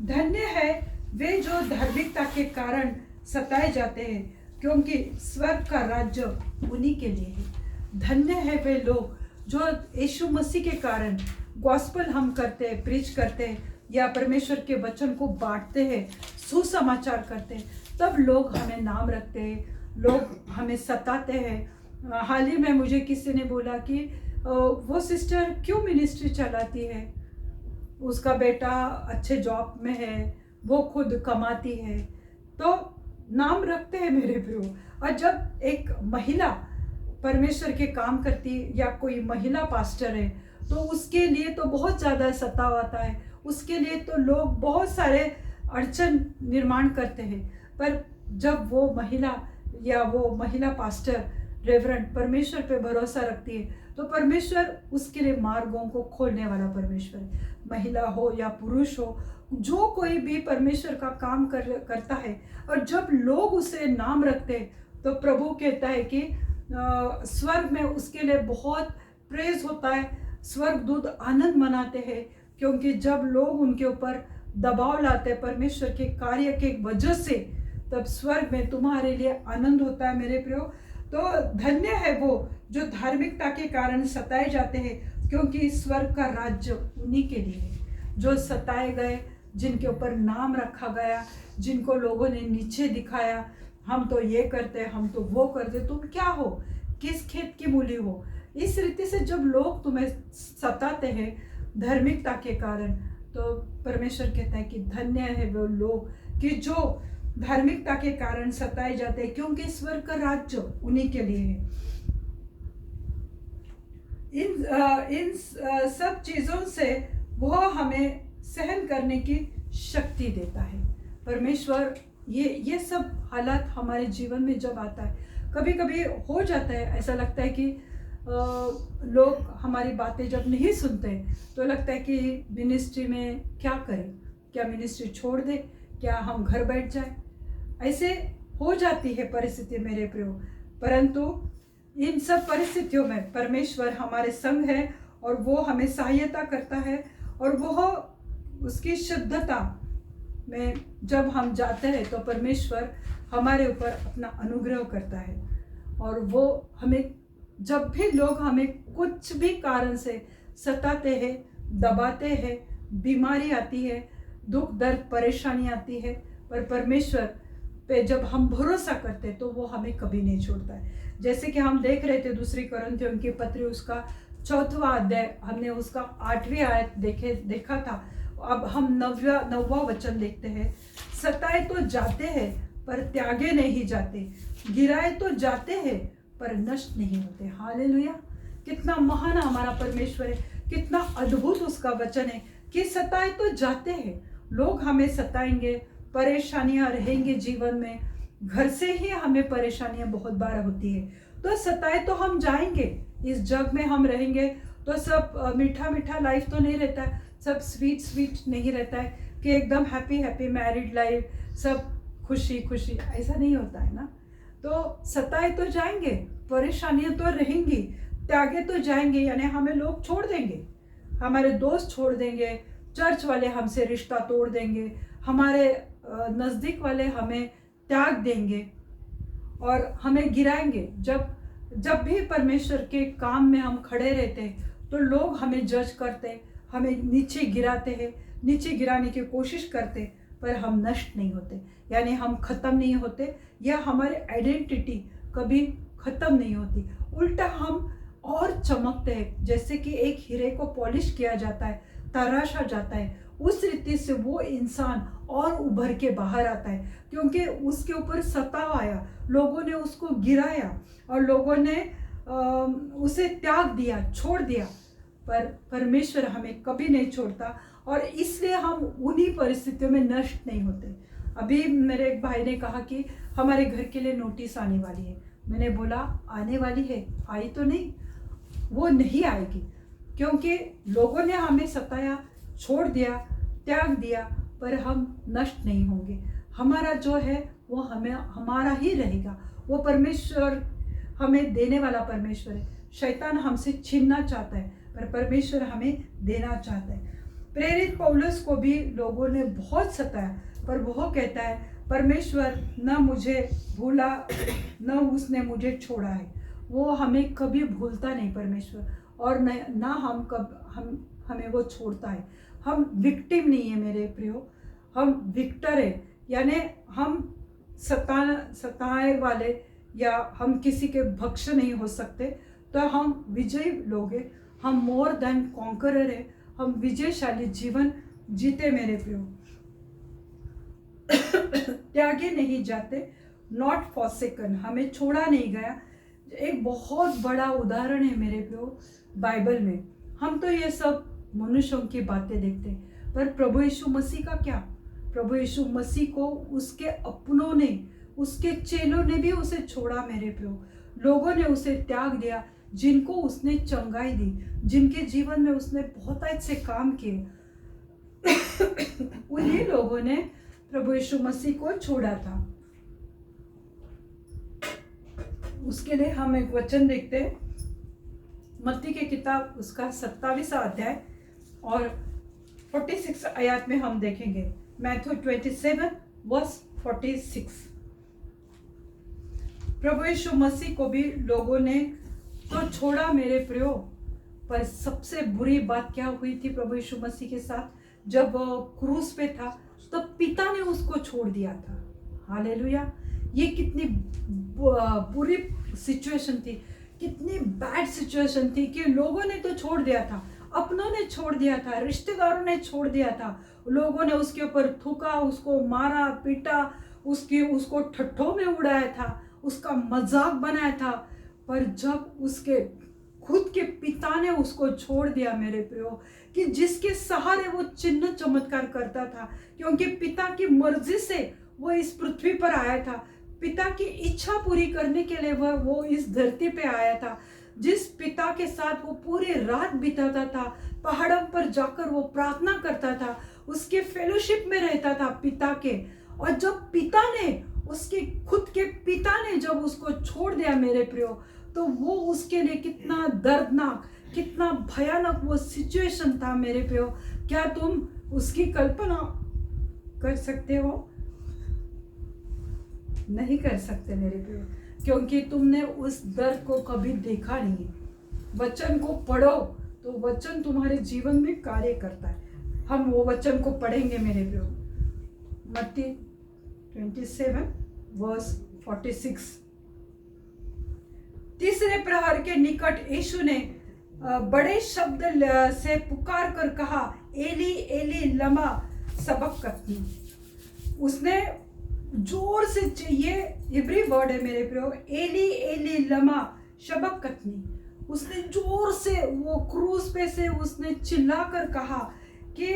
धन्य है वे जो धार्मिकता के कारण सताए जाते हैं, क्योंकि स्वर्ग का राज्य उन्हीं के लिए है। धन्य है वे लोग जो यीशु मसीह के कारण गॉस्पल हम करते हैं, प्रीच करते हैं या परमेश्वर के वचन को बांटते हैं, सुसमाचार करते हैं, तब लोग हमें नाम रखते हैं, लोग हमें सताते हैं। हाल ही में मुझे किसी ने बोला कि वो सिस्टर क्यों मिनिस्ट्री चलाती है, उसका बेटा अच्छे जॉब में है, वो खुद कमाती है, तो नाम रखते हैं मेरे प्रियो। और जब एक महिला परमेश्वर के काम करती है या कोई महिला पास्टर है, तो उसके लिए तो बहुत ज़्यादा सताव आता है, उसके लिए तो लोग बहुत सारे अड़चन निर्माण करते हैं। पर जब वो महिला पास्टर रेवरेंड परमेश्वर पे भरोसा रखती है, तो परमेश्वर उसके लिए मार्गों को खोलने वाला परमेश्वर है। महिला हो या पुरुष हो, जो कोई भी परमेश्वर का काम करता है, और जब लोग उसे नाम रखते हैं, तो प्रभु कहता है कि स्वर्ग में उसके लिए बहुत प्रेज होता है, स्वर्गदूत आनंद मनाते हैं, क्योंकि जब लोग उनके ऊपर दबाव लाते हैं परमेश्वर के कार्य के वजह से, तब स्वर्ग में तुम्हारे लिए आनंद होता है मेरे प्रियो। तो धन्य है वो जो धार्मिकता के कारण सताए जाते हैं, क्योंकि स्वर्ग का राज्य उन्हीं के लिए है। जो सताए गए, जिनके ऊपर नाम रखा गया, जिनको लोगों ने नीचे दिखाया, हम तो ये करते, हम तो वो करते, तुम क्या हो, किस खेत की मूली हो, इस रीति से जब लोग तुम्हें सताते हैं धार्मिकता के कारण, तो परमेश्वर कहता है कि धन्य है वो लोग कि जो धार्मिकता के कारण सताए जाते हैं, क्योंकि स्वर्ग का राज्य उन्हीं के लिए है। इन सब चीज़ों से वह हमें सहन करने की शक्ति देता है परमेश्वर। ये सब हालात हमारे जीवन में जब आता है, कभी कभी हो जाता है, ऐसा लगता है कि लोग हमारी बातें जब नहीं सुनते, तो लगता है कि मिनिस्ट्री में क्या करें, क्या मिनिस्ट्री छोड़ दे, क्या हम घर बैठ जाए, ऐसे हो जाती है परिस्थिति मेरे प्रियो। परंतु इन सब परिस्थितियों में परमेश्वर हमारे संग है, और वो हमें सहायता करता है, और वह उसकी शुद्धता में जब हम जाते हैं, तो परमेश्वर हमारे ऊपर अपना अनुग्रह करता है। और वो हमें, जब भी लोग हमें कुछ भी कारण से सताते हैं, दबाते हैं, बीमारी आती है, दुख दर्द परेशानी आती है, पर परमेश्वर पे जब हम भरोसा करते हैं, तो वो हमें कभी नहीं छोड़ता है। जैसे कि हम देख रहे थे दूसरी कुरिन्थियों की पत्री, उसका 4वां अध्याय, हमने उसका 8वीं आयत देखा था। अब हम 9वां वचन देखते हैं। सताए तो जाते हैं पर त्यागे नहीं जाते, गिराए तो जाते हैं पर नष्ट नहीं होते। हालेलुया! कितना महान हमारा परमेश्वर है, कितना अद्भुत उसका वचन है कि सताए तो जाते हैं, लोग हमें सताएंगे, परेशानियां रहेंगे जीवन में, घर से ही हमें परेशानियां बहुत बार होती है, तो सताए तो हम जाएंगे। इस जग में हम रहेंगे तो सब मीठा मीठा लाइफ तो नहीं रहता है, सब स्वीट नहीं रहता है कि एकदम हैप्पी मैरिड लाइफ, सब खुशी खुशी, ऐसा नहीं होता है ना। तो सताए तो जाएंगे, परेशानियां तो रहेंगी, त्यागे तो जाएंगे, यानी हमें लोग छोड़ देंगे, हमारे दोस्त छोड़ देंगे, चर्च वाले हमसे रिश्ता तोड़ देंगे, हमारे नज़दीक वाले हमें त्याग देंगे और हमें गिराएंगे। जब भी परमेश्वर के काम में हम खड़े रहते हैं, तो लोग हमें जज करते, हमें नीचे गिराते हैं, नीचे गिराने की कोशिश करते, पर हम नष्ट नहीं होते, यानी हम ख़त्म नहीं होते, या हमारी आइडेंटिटी कभी ख़त्म नहीं होती, उल्टा हम और चमकते हैं। जैसे कि एक हीरे को पॉलिश किया जाता है, तराशा जाता है, उस रीति से वो इंसान और उभर के बाहर आता है, क्योंकि उसके ऊपर सताव आया, लोगों ने उसको गिराया और लोगों ने उसे त्याग दिया, छोड़ दिया, पर परमेश्वर हमें कभी नहीं छोड़ता, और इसलिए हम उन्हीं परिस्थितियों में नष्ट नहीं होते। अभी मेरे एक भाई ने कहा कि हमारे घर के लिए नोटिस आने वाली है। मैंने बोला आने वाली है, आई तो नहीं, वो नहीं आएगी, क्योंकि लोगों ने हमें सताया, छोड़ दिया, त्याग दिया, पर हम नष्ट नहीं होंगे। हमारा जो है वो हमें हमारा ही रहेगा। वो परमेश्वर हमें देने वाला परमेश्वर है। शैतान हमसे छीनना चाहता है, पर परमेश्वर हमें देना चाहता है। प्रेरित पौलुस को भी लोगों ने बहुत सताया, पर वो कहता है परमेश्वर न मुझे भूला, न उसने मुझे छोड़ा है। वो हमें कभी भूलता नहीं परमेश्वर, और न हम हमें वो छोड़ता है। हम विक्टिम नहीं है मेरे प्रियो, हम विक्टर है। यानी हम सताए वाले या हम किसी के भक्ष नहीं हो सकते, तो हम विजयी लोग हैं, हम मोर देन कॉन्करर है, हम विजयशाली जीवन जीते मेरे प्रियो। त्यागे नहीं जाते, नॉट फॉरसेकन, हमें छोड़ा नहीं गया। एक बहुत बड़ा उदाहरण है मेरे प्रियो बाइबल में। हम तो ये सब मनुष्यों की बातें देखते हैं, पर प्रभु यीशु मसीह का क्या? प्रभु यीशु मसीह को उसके अपनों ने, उसके चेलों ने भी उसे छोड़ा मेरे प्रियो। लोगों ने उसे त्याग दिया, जिनको उसने चंगाई दी, जिनके जीवन में उसने बहुत अच्छे काम किए, उन्हीं लोगों ने प्रभु यीशु मसीह को छोड़ा था। उसके लिए हम एक वचन देखते हैं, मत्ती की किताब उसका 27वां अध्याय और 46 आयत में हम देखेंगे। Matthew 27 verse 46। प्रभु यीशु मसीह को भी लोगों ने तो छोड़ा मेरे प्रियो, पर सबसे बुरी बात क्या हुई थी प्रभु यीशु मसीह के साथ? जब क्रूस पे था तो पिता ने उसको छोड़ दिया था। हालेलुया! ये कितनी बुरी सिचुएशन थी, कितनी बैड सिचुएशन थी कि लोगों ने तो छोड़ दिया था, अपनों ने छोड़ दिया था, रिश्तेदारों ने छोड़ दिया था। लोगों ने उसके ऊपर थूका, उसको मारा पीटा, उसको ठट्ठों में उड़ाया था, उसका मजाक बनाया था। पर जब उसके खुद के पिता ने उसको छोड़ दिया मेरे प्रियो, कि जिसके सहारे वो चिन्ह चमत्कार करता था, क्योंकि पिता की मर्जी से वो इस पृथ्वी पर आया था, पिता की इच्छा पूरी करने के लिए वो इस धरती पे आया था। जिस पिता के साथ वो पूरी रात बिताता था, पहाड़ों पर जाकर वो प्रार्थना करता था, उसके फेलोशिप में रहता था पिता के। और जब पिता ने, उसके खुद के पिता ने जब उसको छोड़ दिया मेरे प्रियो, तो वो उसके लिए कितना दर्दनाक, कितना भयानक वो सिचुएशन था मेरे प्रियो। क्या तुम उसकी कल्पना कर सकते हो? नहीं कर सकते मेरे प्रियो, क्योंकि तुमने उस दर्द को कभी देखा नहीं। वचन को पढ़ो तो वचन तुम्हारे जीवन में कार्य करता है। हम वो वचन को पढ़ेंगे मेरे प्रियो। मत्ती 27 वर्स 46। तीसरे प्रहर के निकट यीशु ने बड़े शब्द से पुकार कर कहा, एली एली लमा सबक्तनी। उसने जोर से, ये इब्री वर्ड है मेरे प्रियो, एली एली लमा सबक्तनी। उसने जोर से वो क्रूस पे से उसने चिल्लाकर कहा कि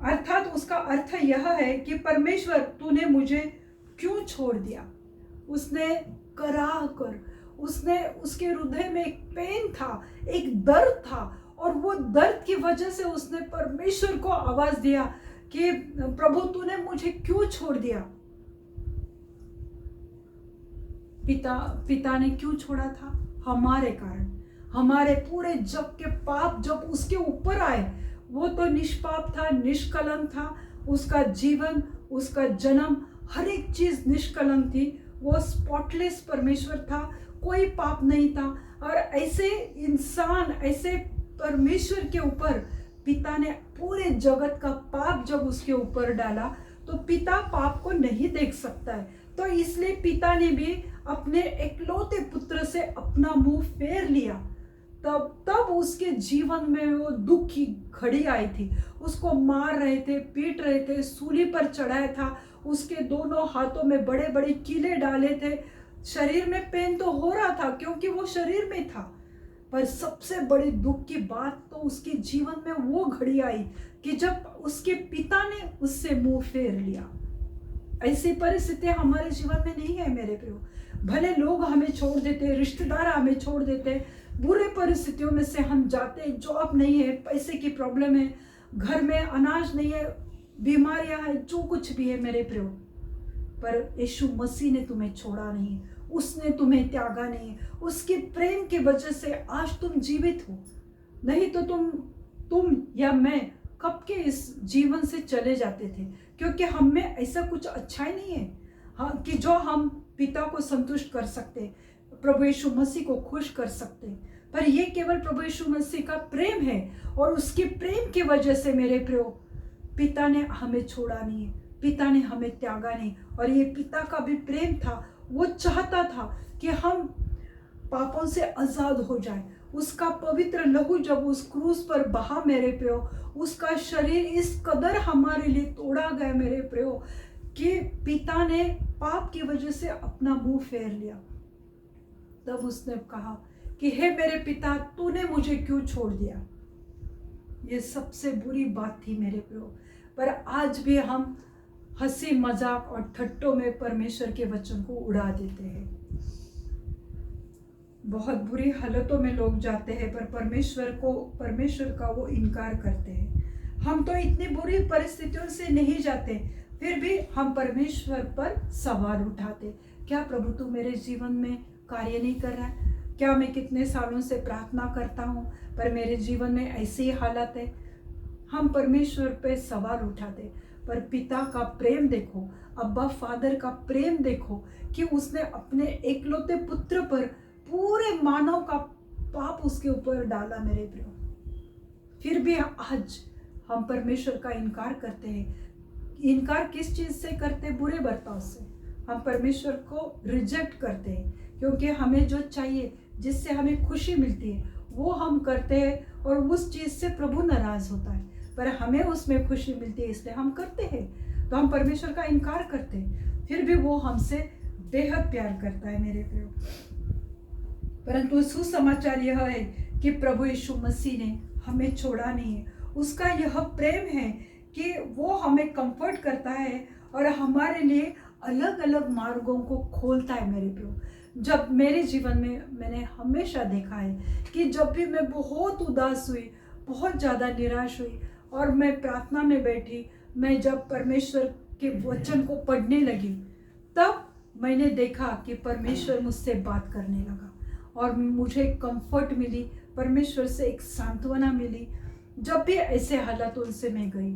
अर्थात उसका अर्थ यह है कि परमेश्वर तूने मुझे क्यों छोड़ दिया। उसने कराह कर, उसने, उसके हृदय में एक पेन था, एक दर्द था, और वो दर्द की वजह से उसने परमेश्वर को आवाज दिया कि प्रभु तूने मुझे क्यों छोड़ दिया। पिता ने क्यों छोड़ा था? हमारे कारण। हमारे पूरे जग के पाप जब उसके ऊपर आए, वो तो निष्पाप था, निष्कलंक था, उसका जीवन, उसका जन्म, हर एक चीज निष्कलंक थी। वो स्पॉटलेस परमेश्वर था, कोई पाप नहीं था। और ऐसे इंसान, ऐसे परमेश्वर के ऊपर पिता ने पूरे जगत का पाप जब उसके ऊपर डाला, तो पिता पाप को नहीं देख सकता है। तो इसलिए पिता ने भी अपने इकलौते पुत्र से अपना मुंह फेर लिया। तब उसके जीवन में वो दुख की घड़ी आई थी। उसको मार रहे थे, पीट रहे थे, सूली पर चढ़ाया था, उसके दोनों हाथों में बड़े बड़े कीले डाले थे। शरीर में पेन तो हो रहा था क्योंकि वो शरीर में था, पर सबसे बड़ी दुख की बात तो उसके जीवन में वो घड़ी आई कि जब उसके पिता ने उससे मुंह फेर लिया। ऐसी परिस्थितियां हमारे जीवन में नहीं है मेरे प्रियो। भले लोग हमें छोड़ देते, रिश्तेदार हमें छोड़ देते, बुरे परिस्थितियों में से हम जाते, जॉब नहीं है, पैसे की प्रॉब्लम है, घर में अनाज नहीं है, बीमारियां हैं, जो कुछ भी है मेरे प्रियो, पर यीशु मसीह ने तुम्हें छोड़ा नहीं, उसने तुम्हें त्यागा नहीं। उसके प्रेम की वजह से आज तुम जीवित हो, नहीं तो तुम या मैं कब के इस जीवन से चले जाते थे, क्योंकि हम में ऐसा कुछ अच्छा ही नहीं है हाँ, कि जो हम पिता को संतुष्ट कर सकते, प्रभु यीशु मसीह को खुश कर सकते। पर ये केवल प्रभु यीशु मसीह का प्रेम है, और उसके प्रेम की वजह से मेरे प्रियो पिता ने हमें छोड़ा नहीं है, पिता ने हमें त्यागा नहीं। और ये पिता का भी प्रेम था, वो चाहता था कि हम पापों से आजाद हो जाए। उसका पवित्र लहू जब उस क्रूस पर बहा मेरे प्रियो, उसका शरीर इस कदर हमारे लिए तोड़ा गया मेरे प्रियो कि पिता ने पाप की वजह से अपना मुंह फेर लिया। तब उसने कहा कि हे मेरे पिता, तूने मुझे क्यों छोड़ दिया। ये सबसे बुरी बात थी मेरे प्रियो। पर आज भी हम हंसी मजाक और ठट्टों में परमेश्वर के वचन को उड़ा देते हैं। बहुत बुरी हालतों में लोग जाते हैं, पर परमेश्वर का वो इनकार करते हैं। हम तो इतनी बुरी परिस्थितियों से नहीं जाते, फिर भी हम परमेश्वर पर सवाल उठाते। क्या प्रभु तू मेरे जीवन में कार्य नहीं कर रहा है? क्या मैं कितने सालों से प्रार्थना करता हूँ पर मेरे जीवन में ऐसी ही हालत है? हम परमेश्वर पे सवाल उठाते। पर पिता का प्रेम देखो, अब्बा फादर का प्रेम देखो कि उसने अपने एकलौते पुत्र पर पूरे मानव का पाप उसके ऊपर डाला मेरे प्रियो। फिर भी आज हम परमेश्वर का इनकार करते हैं। इनकार किस चीज से करते हैं? बुरे बर्ताव से। हम परमेश्वर को रिजेक्ट करते हैं, क्योंकि हमें जो चाहिए, जिससे हमें खुशी मिलती है, वो हम करते हैं, और उस चीज से प्रभु नाराज होता है। पर हमें उसमें खुशी मिलती है, इसलिए हम करते हैं। तो हम परमेश्वर का इनकार करते हैं, फिर भी वो हमसे बेहद प्यार करता है मेरे प्रियो। परंतु सुसमाचार यह है कि प्रभु यीशु मसीह ने हमें छोड़ा नहीं है। उसका यह प्रेम है कि वो हमें कंफर्ट करता है और हमारे लिए अलग अलग मार्गों को खोलता है मेरे प्रियो। जब मेरे जीवन में मैंने हमेशा देखा है कि जब भी मैं बहुत उदास हुई, बहुत ज़्यादा निराश हुई, और मैं प्रार्थना में बैठी, मैं जब परमेश्वर के वचन को पढ़ने लगी, तब मैंने देखा कि परमेश्वर मुझसे बात करने लगा और मुझे कंफर्ट मिली, परमेश्वर से एक सांत्वना मिली। जब भी ऐसे हालातों से मैं गई,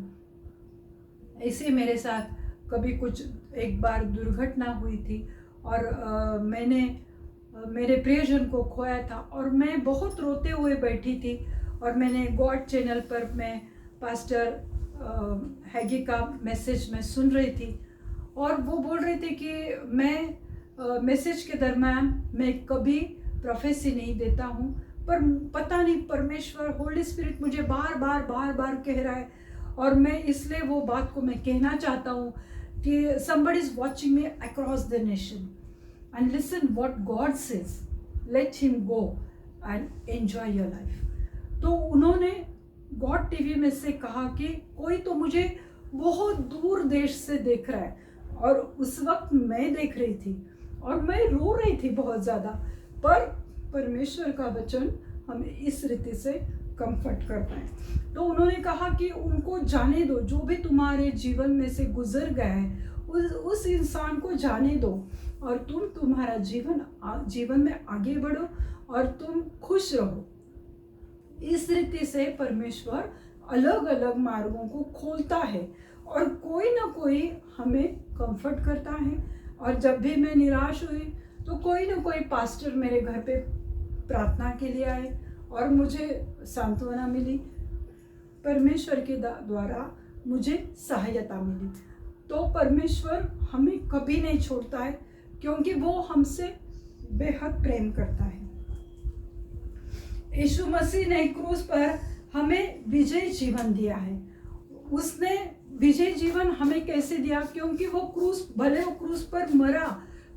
ऐसे मेरे साथ कभी कुछ एक बार दुर्घटना हुई थी और मैंने मेरे प्रियजन को खोया था और मैं बहुत रोते हुए बैठी थी। और मैंने गॉड चैनल पर मैं पास्टर हैगी का मैसेज मैं सुन रही थी, और वो बोल रहे थे कि मैं मैसेज के दरम्यान मैं कभी प्रोफेसी नहीं देता हूँ, पर पता नहीं परमेश्वर होली स्पिरिट मुझे बार बार कह रहा है, और मैं इसलिए वो बात को मैं कहना चाहता हूँ कि somebody is watching me across the nation and listen what God says, let him go and enjoy your life। तो उन्होंने गॉड टीवी में से कहा कि कोई तो मुझे बहुत दूर देश से देख रहा है, और उस वक्त मैं देख रही थी और मैं रो रही थी बहुत ज़्यादा। पर परमेश्वर का वचन हमें इस रीति से कंफर्ट करता है। तो उन्होंने कहा कि उनको जाने दो, जो भी तुम्हारे जीवन में से गुजर गया है उस इंसान को जाने दो, और तुम तुम्हारा जीवन में आगे बढ़ो और तुम खुश रहो। इस रीति से परमेश्वर अलग अलग मार्गों को खोलता है और कोई ना कोई हमें कंफर्ट करता है। और जब भी मैं निराश हुई तो कोई ना कोई पास्टर मेरे घर पे प्रार्थना के लिए आए और मुझे सांत्वना मिली, परमेश्वर के द्वारा मुझे सहायता मिली। तो परमेश्वर हमें कभी नहीं छोड़ता है, क्योंकि वो हमसे बेहद प्रेम करता है। यीशु मसीह ने क्रूस पर हमें विजय जीवन दिया है। उसने विजय जीवन हमें कैसे दिया? क्योंकि वो क्रूस पर मरा,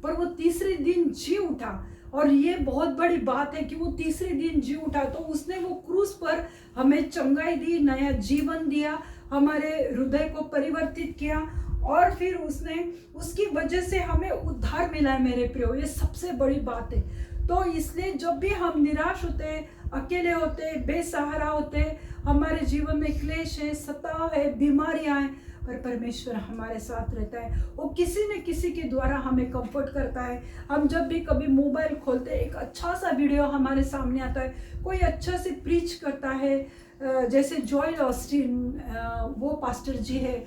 पर वो तीसरे दिन जी उठा। और ये बहुत बड़ी बात है कि वो तीसरे दिन जी उठा। तो उसने वो क्रूस पर हमें चंगाई दी, नया जीवन दिया, हमारे हृदय को परिवर्तित किया, और फिर उसने उसकी वजह से हमें उद्धार मिला है मेरे प्रियो। ये सबसे बड़ी बात है। तो इसलिए जब भी हम निराश होते, अकेले होते, बेसहारा होते, हमारे जीवन में क्लेश है, सताव है, बीमारियां हैं, पर परमेश्वर हमारे साथ रहता है। वो किसी न किसी के द्वारा हमें कंफर्ट करता है। हम जब भी कभी मोबाइल खोलते, एक अच्छा सा वीडियो हमारे सामने आता है, कोई अच्छा से प्रीच करता है, जैसे जॉयल ऑस्टिन वो पास्टर जी है,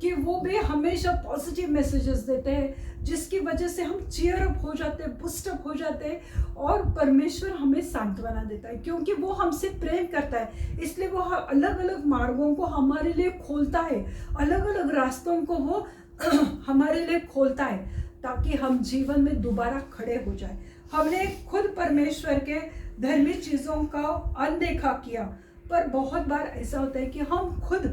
कि वो भी हमेशा पॉजिटिव मैसेजेस देते हैं, जिसकी वजह से हम चीयर अप हो जाते हैं, बूस्ट अप हो जाते हैं, और परमेश्वर हमें सांत्वना देता है, क्योंकि वो हमसे प्रेम करता है। इसलिए वो अलग अलग मार्गों को हमारे लिए खोलता है, अलग अलग रास्तों को वो हमारे लिए खोलता है, ताकि हम जीवन में दोबारा खड़े हो जाए। हमने खुद परमेश्वर के धर्मी चीज़ों का अनदेखा किया, पर बहुत बार ऐसा होता है कि हम खुद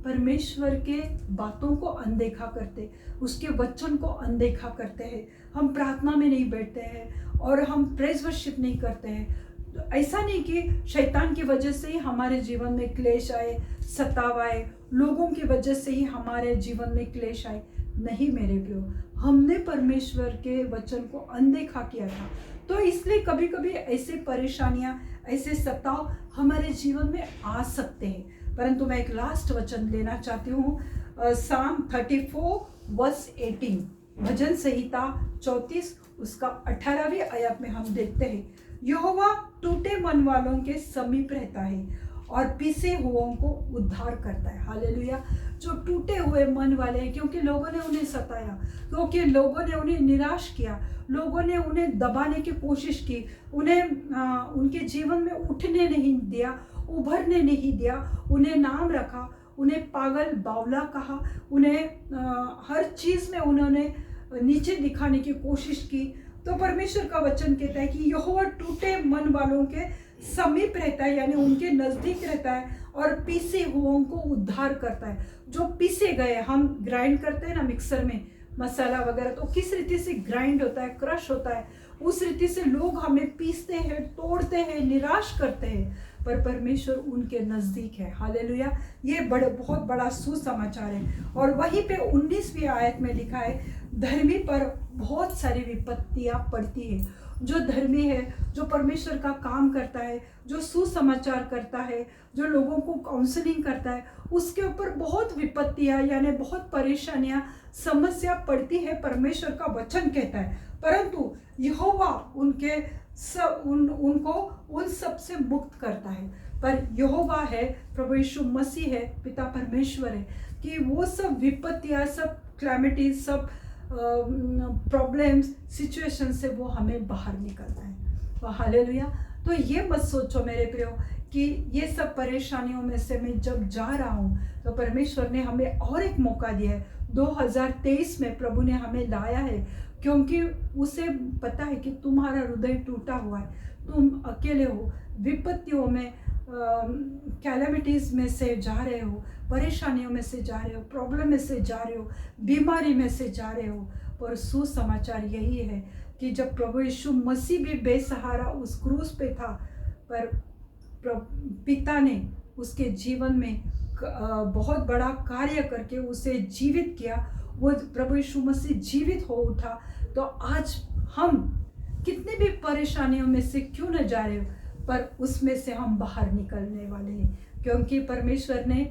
परमेश्वर के बातों को अनदेखा करते, उसके वचन को अनदेखा करते हैं। हम प्रार्थना में नहीं बैठते हैं और हम प्रेज वर्शिप नहीं करते हैं। तो ऐसा नहीं कि शैतान की वजह से ही हमारे जीवन में क्लेश आए, सताव आए, लोगों की वजह से ही हमारे जीवन में क्लेश आए। नहीं मेरे प्रियो, हमने परमेश्वर के वचन को अनदेखा किया था, तो इसलिए कभी कभी ऐसे परेशानियां, ऐसे सताव हमारे जीवन में आ सकते हैं। परंतु मैं एक लास्ट वचन लेना चाहती हूँ, साम 34 वर्स 18, भजन संहिता 34 उसका 18वीं आयत में हम देखते हैं, यहोवा टूटे मन वालों के समीप रहता है और पीसे हुओं को उद्धार करता है। हालेलुया। जो टूटे हुए मन वाले हैं, क्योंकि लोगों ने उन्हें सताया, क्योंकि लोगों ने उन्हें निराश किया, लोगों ने उन्हें दबाने की कोशिश की, उन्हें उनके जीवन में उठने नहीं दिया, उभरने नहीं दिया, उन्हें नाम रखा, उन्हें पागल बावला कहा, उन्हें हर चीज़ में उन्होंने नीचे दिखाने की कोशिश की। तो परमेश्वर का वचन कहता है कि यहोवा टूटे मन वालों के समीप रहता है, यानी उनके नज़दीक रहता है, और पीसे हुओं को उद्धार करता है। जो पीसे गए, हम ग्राइंड करते हैं ना मिक्सर में मसाला वगैरह, तो किस रीति से ग्राइंड होता है, क्रश होता है, उस रीति से लोग हमें पीसते हैं, तोड़ते हैं, निराश करते हैं, पर परमेश्वर उनके नज़दीक है। हालेलुया। ये बहुत बड़ा सुसमाचार है। और वहीं पे 19वीं आयत में लिखा है, धर्मी पर बहुत सारी विपत्तियां पड़ती है। जो धर्मी है, जो परमेश्वर का काम करता है, जो सुसमाचार करता है, जो लोगों को काउंसलिंग करता है, उसके ऊपर बहुत विपत्तियां, यानी बहुत परेशानियां, समस्या पड़ती है, परमेश्वर का वचन कहता है। परंतु यहोवा उनको उन सब से मुक्त करता है। पर यहोवा है, प्रभु यीशु मसीह है, पिता परमेश्वर है, कि वो सब विपत्तियां, सब क्लैमिटीज, सब प्रॉब्लम्स, सिचुएशन से वो हमें बाहर निकलता है। हालेलुया। तो ये मत सोचो मेरे प्रियो कि ये सब परेशानियों में से मैं जब जा रहा हूँ, तो परमेश्वर ने हमें और एक मौका दिया है। 2023 में प्रभु ने हमें लाया है, क्योंकि उसे पता है कि तुम्हारा हृदय टूटा हुआ है, तुम अकेले हो, विपत्तियों में, कैलेमिटीज़ में से जा रहे हो, परेशानियों में से जा रहे हो, प्रॉब्लम में से जा रहे हो, बीमारी में से जा रहे हो। पर सुसमाचार यही है कि जब प्रभु यीशु मसीह भी बेसहारा उस क्रूस पे था, पर पिता ने उसके जीवन में बहुत बड़ा कार्य करके उसे जीवित किया। वो प्रभु यीशु मसीह जीवित हो उठा। तो आज हम कितने भी परेशानियों में से क्यों न जा रहे हो, पर उसमें से हम बाहर निकलने वाले हैं, क्योंकि परमेश्वर ने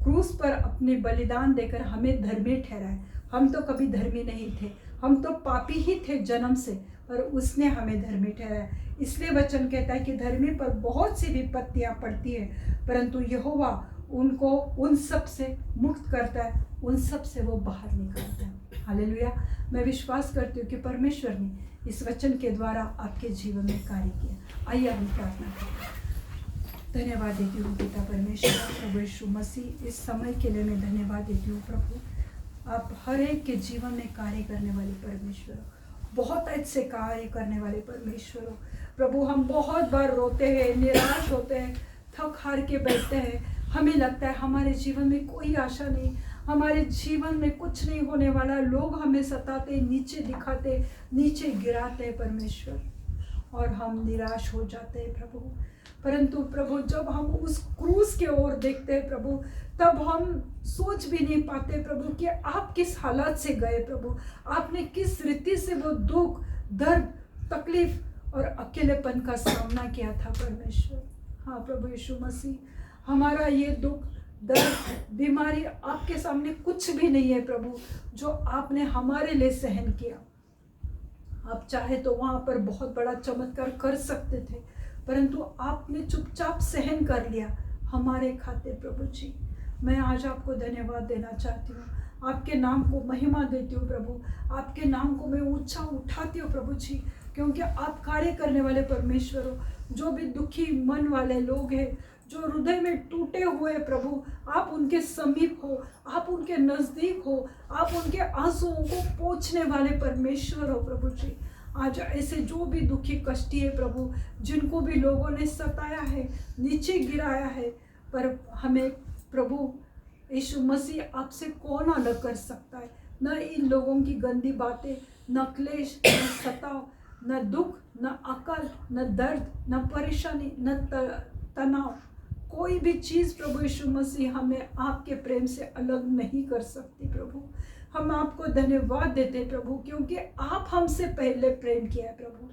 क्रूस पर अपने बलिदान देकर हमें धर्मी ठहराया। हम तो कभी धर्मी नहीं थे, हम तो पापी ही थे जन्म से, पर उसने हमें धर्मी ठहराया। इसलिए वचन कहता है कि धर्मी पर बहुत सी विपत्तियां पड़ती है, परंतु यहोवा उनको उन सब से मुक्त करता है, उन सब से वो बाहर निकालता है। हालेलुया। मैं विश्वास करती हूँ कि परमेश्वर ने इस वचन के द्वारा आपके जीवन में कार्य किया। आइए हम प्रार्थना करें। धन्यवाद देती हूँ पिता परमेश्वर, प्रभु यीशु मसीह, इस समय के लिए मैं धन्यवाद देती हूँ। प्रभु, आप हर एक के जीवन में कार्य करने वाले परमेश्वर हो, बहुत अच्छे कार्य करने वाले परमेश्वर हो। प्रभु, हम बहुत बार रोते हैं, निराश होते हैं, थक हार के बैठते हैं, हमें लगता है हमारे जीवन में कोई आशा नहीं, हमारे जीवन में कुछ नहीं होने वाला, लोग हमें सताते, नीचे दिखाते, नीचे गिराते हैं परमेश्वर, और हम निराश हो जाते हैं प्रभु। परंतु प्रभु, जब हम उस क्रूस के ओर देखते हैं प्रभु, तब हम सोच भी नहीं पाते प्रभु कि आप किस हालात से गए प्रभु, आपने किस रीति से वो दुख, दर्द, तकलीफ और अकेलेपन का सामना किया था परमेश्वर। हाँ प्रभु यीशु मसीह, हमारा ये दुख, दर्द, बीमारी आपके सामने कुछ भी नहीं है प्रभु, जो आपने हमारे लिए सहन किया। आप चाहे तो वहाँ पर बहुत बड़ा चमत्कार कर सकते थे, परंतु आपने चुपचाप सहन कर लिया हमारे खातिर प्रभु जी। मैं आज आपको धन्यवाद देना चाहती हूँ। आपके नाम को महिमा देती हूँ प्रभु, आपके नाम को मैं ऊंचा उठाती हूँ प्रभु जी, क्योंकि आप कार्य करने वाले परमेश्वर हो। जो भी दुखी मन वाले लोग हैं, जो हृदय में टूटे हुए प्रभु, आप उनके समीप हो, आप उनके नज़दीक हो, आप उनके आंसुओं को पोंछने वाले परमेश्वर हो प्रभु जी। आज ऐसे जो भी दुखी कष्टी है प्रभु, जिनको भी लोगों ने सताया है, नीचे गिराया है, पर हमें प्रभु यीशु मसीह आपसे कौन अलग कर सकता है। न इन लोगों की गंदी बातें, न क्लेश, न सताव, न दुख, न अकल, न दर्द, न परेशानी, न तनाव, कोई भी चीज़ प्रभु यीशु मसीह हमें आपके प्रेम से अलग नहीं कर सकती प्रभु। हम आपको धन्यवाद देते हैं प्रभु, क्योंकि आप हमसे पहले प्रेम किया है प्रभु।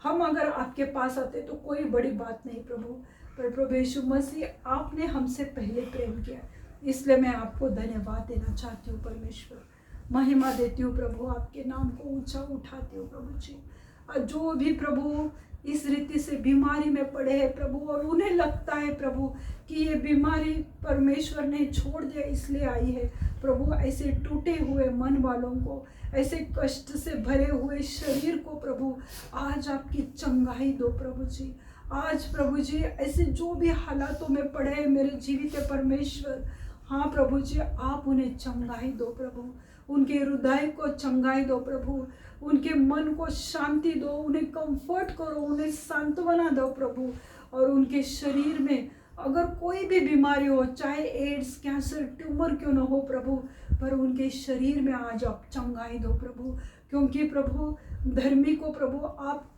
हम अगर आपके पास आते तो कोई बड़ी बात नहीं प्रभु, पर प्रभु यीशु मसीह आपने हमसे पहले प्रेम किया, इसलिए मैं आपको धन्यवाद देना चाहती हूँ परमेश्वर। महिमा देती हूँ प्रभु, आपके नाम को ऊंचा उठाती हूँ प्रभु जी। और जो भी प्रभु इस रीति से बीमारी में पड़े हैं प्रभु, और उन्हें लगता है प्रभु कि ये बीमारी परमेश्वर ने छोड़ दिया इसलिए आई है प्रभु, ऐसे टूटे हुए मन वालों को, ऐसे कष्ट से भरे हुए शरीर को प्रभु आज आपकी चंगाई दो प्रभु जी। आज प्रभु जी ऐसे जो भी हालातों में पड़े हैं मेरे जीवित परमेश्वर, हाँ प्रभु जी आप उन्हें चंगाई दो प्रभु, उनके हृदय को चंगाई दो प्रभु, उनके मन को शांति दो, उन्हें कंफर्ट करो, उन्हें सांत्वना दो प्रभु। और उनके शरीर में अगर कोई भी बीमारी हो, चाहे एड्स, कैंसर, ट्यूमर क्यों न हो प्रभु, पर उनके शरीर में आज आप चंगाई दो प्रभु, क्योंकि प्रभु धर्मी को प्रभु आप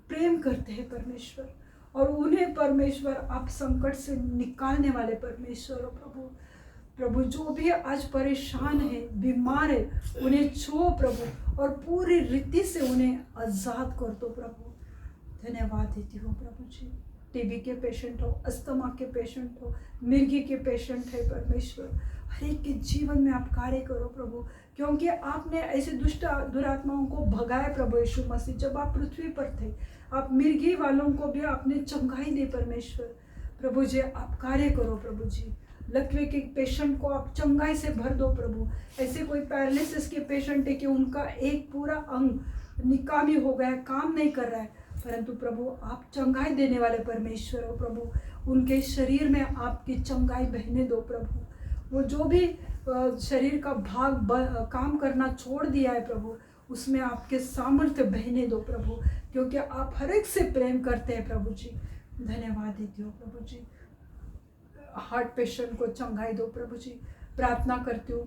प्रेम करते हैं परमेश्वर, और उन्हें परमेश्वर आप संकट से निकालने वाले परमेश्वर हो प्रभु। प्रभु जो भी आज परेशान है, बीमार है, उन्हें छो प्रभु, और पूरी रीति से उन्हें आज़ाद कर दो प्रभु। धन्यवाद देती हूँ प्रभु जी। टीबी के पेशेंट हो, अस्थमा के पेशेंट हो, मिर्गी के पेशेंट है परमेश्वर, हर एक के जीवन में आप कार्य करो प्रभु, क्योंकि आपने ऐसे दुष्ट दुरात्माओं को भगाया प्रभु यीशु मसीह। जब आप पृथ्वी पर थे, आप मिर्गी वालों को भी आपने चंगाई दी परमेश्वर। प्रभु जी आप कार्य करो प्रभु जी। लकवे के पेशेंट को आप चंगाई से भर दो प्रभु। ऐसे कोई पैरालिसिस के पेशेंट है कि उनका एक पूरा अंग निकामी हो गया, काम नहीं कर रहा है, परंतु प्रभु आप चंगाई देने वाले परमेश्वर हो प्रभु। उनके शरीर में आपकी चंगाई बहने दो प्रभु। वो जो भी शरीर का भाग काम करना छोड़ दिया है प्रभु, उसमें आपके सामर्थ्य बहने दो प्रभु, क्योंकि आप हर एक से प्रेम करते हैं प्रभु जी। धन्यवाद देती हूँ प्रभु जी। हार्ट पेशेंट को चंगाई दो प्रभु जी। प्रार्थना करती हूँ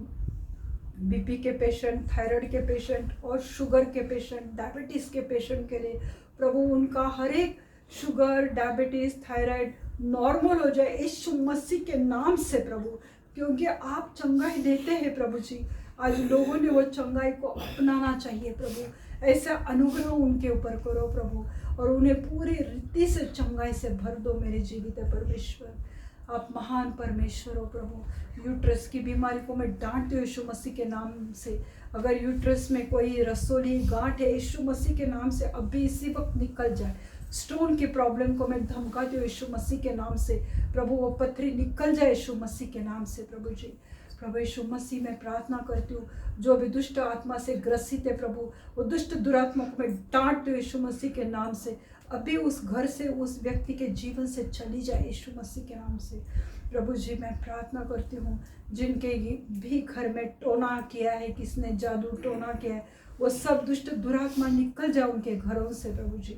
बीपी के पेशेंट, थायराइड के पेशेंट और शुगर के पेशेंट, डायबिटीज़ के पेशेंट के लिए प्रभु उनका हर एक शुगर, डायबिटीज़, थायराइड नॉर्मल हो जाए यीशु मसीह के नाम से प्रभु, क्योंकि आप चंगाई देते हैं प्रभु जी। आज लोगों ने वो चंगाई को अपनाना चाहिए प्रभु। ऐसा अनुग्रह उनके ऊपर करो प्रभु, और उन्हें पूरी रीति से चंगाई से भर दो मेरे जीवित परमेश्वर। आप महान परमेश्वर हो प्रभु। यूट्रस की बीमारी को मैं डांटती हूँ यीशु मसीह के नाम से। अगर यूट्रस में कोई रसोली गांठ है, यीशु मसीह के नाम से अभी इसी वक्त निकल जाए। स्टोन की प्रॉब्लम को मैं धमकाती हूँ यीशु मसीह के नाम से प्रभु, वो पथरी निकल जाए यीशु मसीह के नाम से प्रभु जी। प्रभु यीशु मसीह मैं प्रार्थना करती हूँ, जो भी दुष्ट आत्मा से ग्रसित है प्रभु, वो दुष्ट दुरात्मा को मैं डांटती हूँ यीशु मसीह के नाम से। अभी उस घर से, उस व्यक्ति के जीवन से चली जाए यीशु मसीह के नाम से प्रभु जी। मैं प्रार्थना करती हूँ जिनके भी घर में टोना किया है, किसने जादू टोना किया है, वो सब दुष्ट दुरात्मा निकल जाए उनके घरों से प्रभु जी।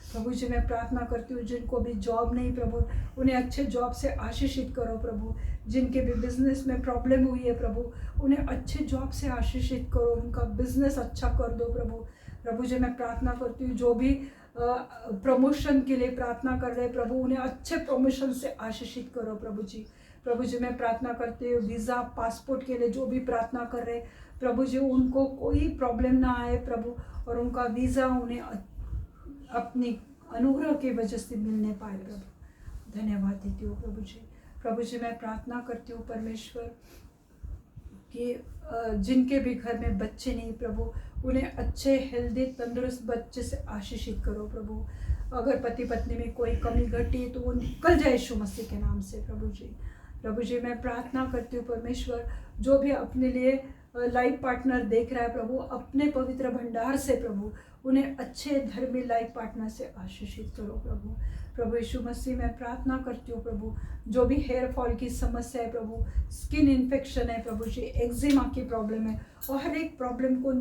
प्रभु जी मैं प्रार्थना करती हूँ जिनको भी जॉब नहीं प्रभु, उन्हें अच्छे जॉब से आशीषित करो प्रभु। जिनके भी बिजनेस में प्रॉब्लम हुई है प्रभु, उन्हें अच्छे जॉब से आशीषित करो, उनका बिजनेस अच्छा कर दो प्रभु। प्रभु जी मैं प्रार्थना करती हूँ जो भी प्रमोशन के लिए प्रार्थना कर रहे प्रभु, उन्हें अच्छे प्रमोशन से आशीषित करो प्रभु जी। प्रभु जी मैं प्रार्थना करती हूँ वीज़ा, पासपोर्ट के लिए जो भी प्रार्थना कर रहे प्रभु जी, उनको कोई प्रॉब्लम ना आए प्रभु, और उनका वीज़ा उन्हें अपनी अनुग्रह की वजह से मिलने पाए प्रभु। धन्यवाद देती हूँ प्रभु जी। प्रभु जी मैं प्रार्थना करती हूँ परमेश्वर कि जिनके भी घर में बच्चे नहीं प्रभु, उन्हें अच्छे हेल्दी तंदुरुस्त बच्चे से आशीषित करो प्रभु। अगर पति पत्नी में कोई कमी घटी है तो वो निकल जाए यीशु मसीह के नाम से प्रभु जी। प्रभु जी मैं प्रार्थना करती हूँ परमेश्वर, जो भी अपने लिए लाइफ पार्टनर देख रहा है प्रभु, अपने पवित्र भंडार से प्रभु उन्हें अच्छे धर्मी लाइफ पार्टनर से आशीषित करो प्रभु। प्रभु यीशु मसीह मैं प्रार्थना करती हूँ प्रभु, जो भी हेयर फॉल की समस्या है प्रभु, स्किन इन्फेक्शन है प्रभु जी, एक्जिमा की प्रॉब्लम है, और हर एक प्रॉब्लम को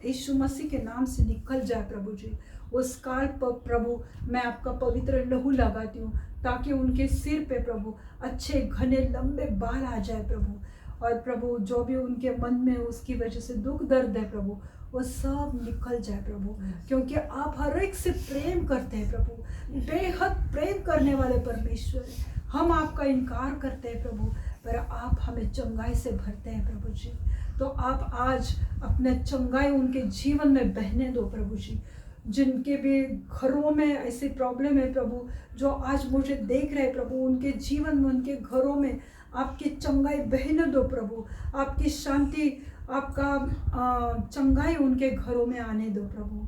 यीशु मसीह के नाम से निकल जाए प्रभु जी। उस काल पर प्रभु मैं आपका पवित्र लहू लगाती हूँ, ताकि उनके सिर पे प्रभु अच्छे घने लंबे बाल आ जाए प्रभु। और प्रभु जो भी उनके मन में उसकी वजह से दुख दर्द है प्रभु, वो सब निकल जाए प्रभु, क्योंकि आप हर एक से प्रेम करते हैं प्रभु, बेहद प्रेम करने वाले परमेश्वर हैं। हम आपका इनकार करते हैं प्रभु, पर आप हमें चंगाई से भरते हैं प्रभु जी। तो आप आज अपने चंगाई उनके जीवन में बहने दो प्रभु जी। जिनके भी घरों में ऐसी प्रॉब्लम है प्रभु, जो आज मुझे देख रहे प्रभु, उनके जीवन में उनके घरों में आपकी चंगाई बहने दो प्रभु, आपकी शांति, आपका चंगाई उनके घरों में आने दो प्रभु।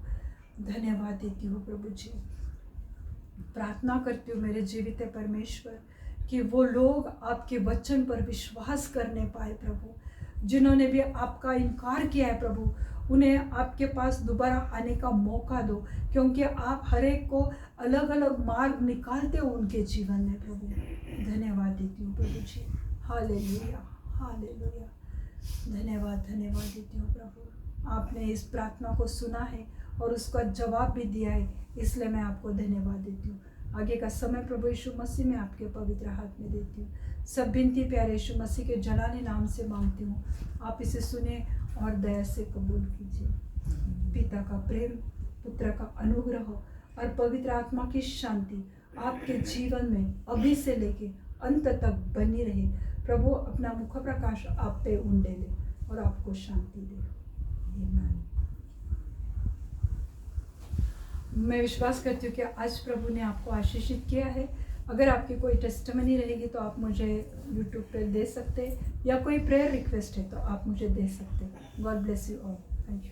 धन्यवाद देती हूँ प्रभु जी। प्रार्थना करती हूँ मेरे जीवित परमेश्वर कि वो लोग आपके वचन पर विश्वास करने पाए प्रभु, जिन्होंने भी आपका इनकार किया है प्रभु, उन्हें आपके पास दोबारा आने का मौका दो, क्योंकि आप हर एक को अलग अलग मार्ग निकालते हो उनके जीवन में प्रभु। धन्यवाद देती हूँ प्रभु जी। Hallelujah, hallelujah. धन्यवाद देती हूँ प्रभु। आपने इस प्रार्थना को सुना है और उसका जवाब भी दिया है, इसलिए मैं आपको धन्यवाद देती हूँ। आगे का समय प्रभु यीशु मसीह में आपके पवित्र हाथ में देती हूँ। सब विनती प्यारे यीशु मसीह के जलाने नाम से मांगती हूँ, आप इसे सुने और दया से कबूल कीजिए। पिता का प्रेम, पुत्र का अनुग्रह और पवित्र आत्मा की शांति आपके जीवन में अभी से लेके अंत तक बनी रहे। प्रभु अपना मुख प्रकाश आप पे उंडे ले और आपको शांति दे। आमीन। मैं विश्वास करती हूँ कि आज प्रभु ने आपको आशीषित किया है। अगर आपकी कोई टेस्टमनी रहेगी तो आप मुझे यूट्यूब पर दे सकते हैं, या कोई प्रेयर रिक्वेस्ट है तो आप मुझे दे सकते हैं। God bless you all. Thank you.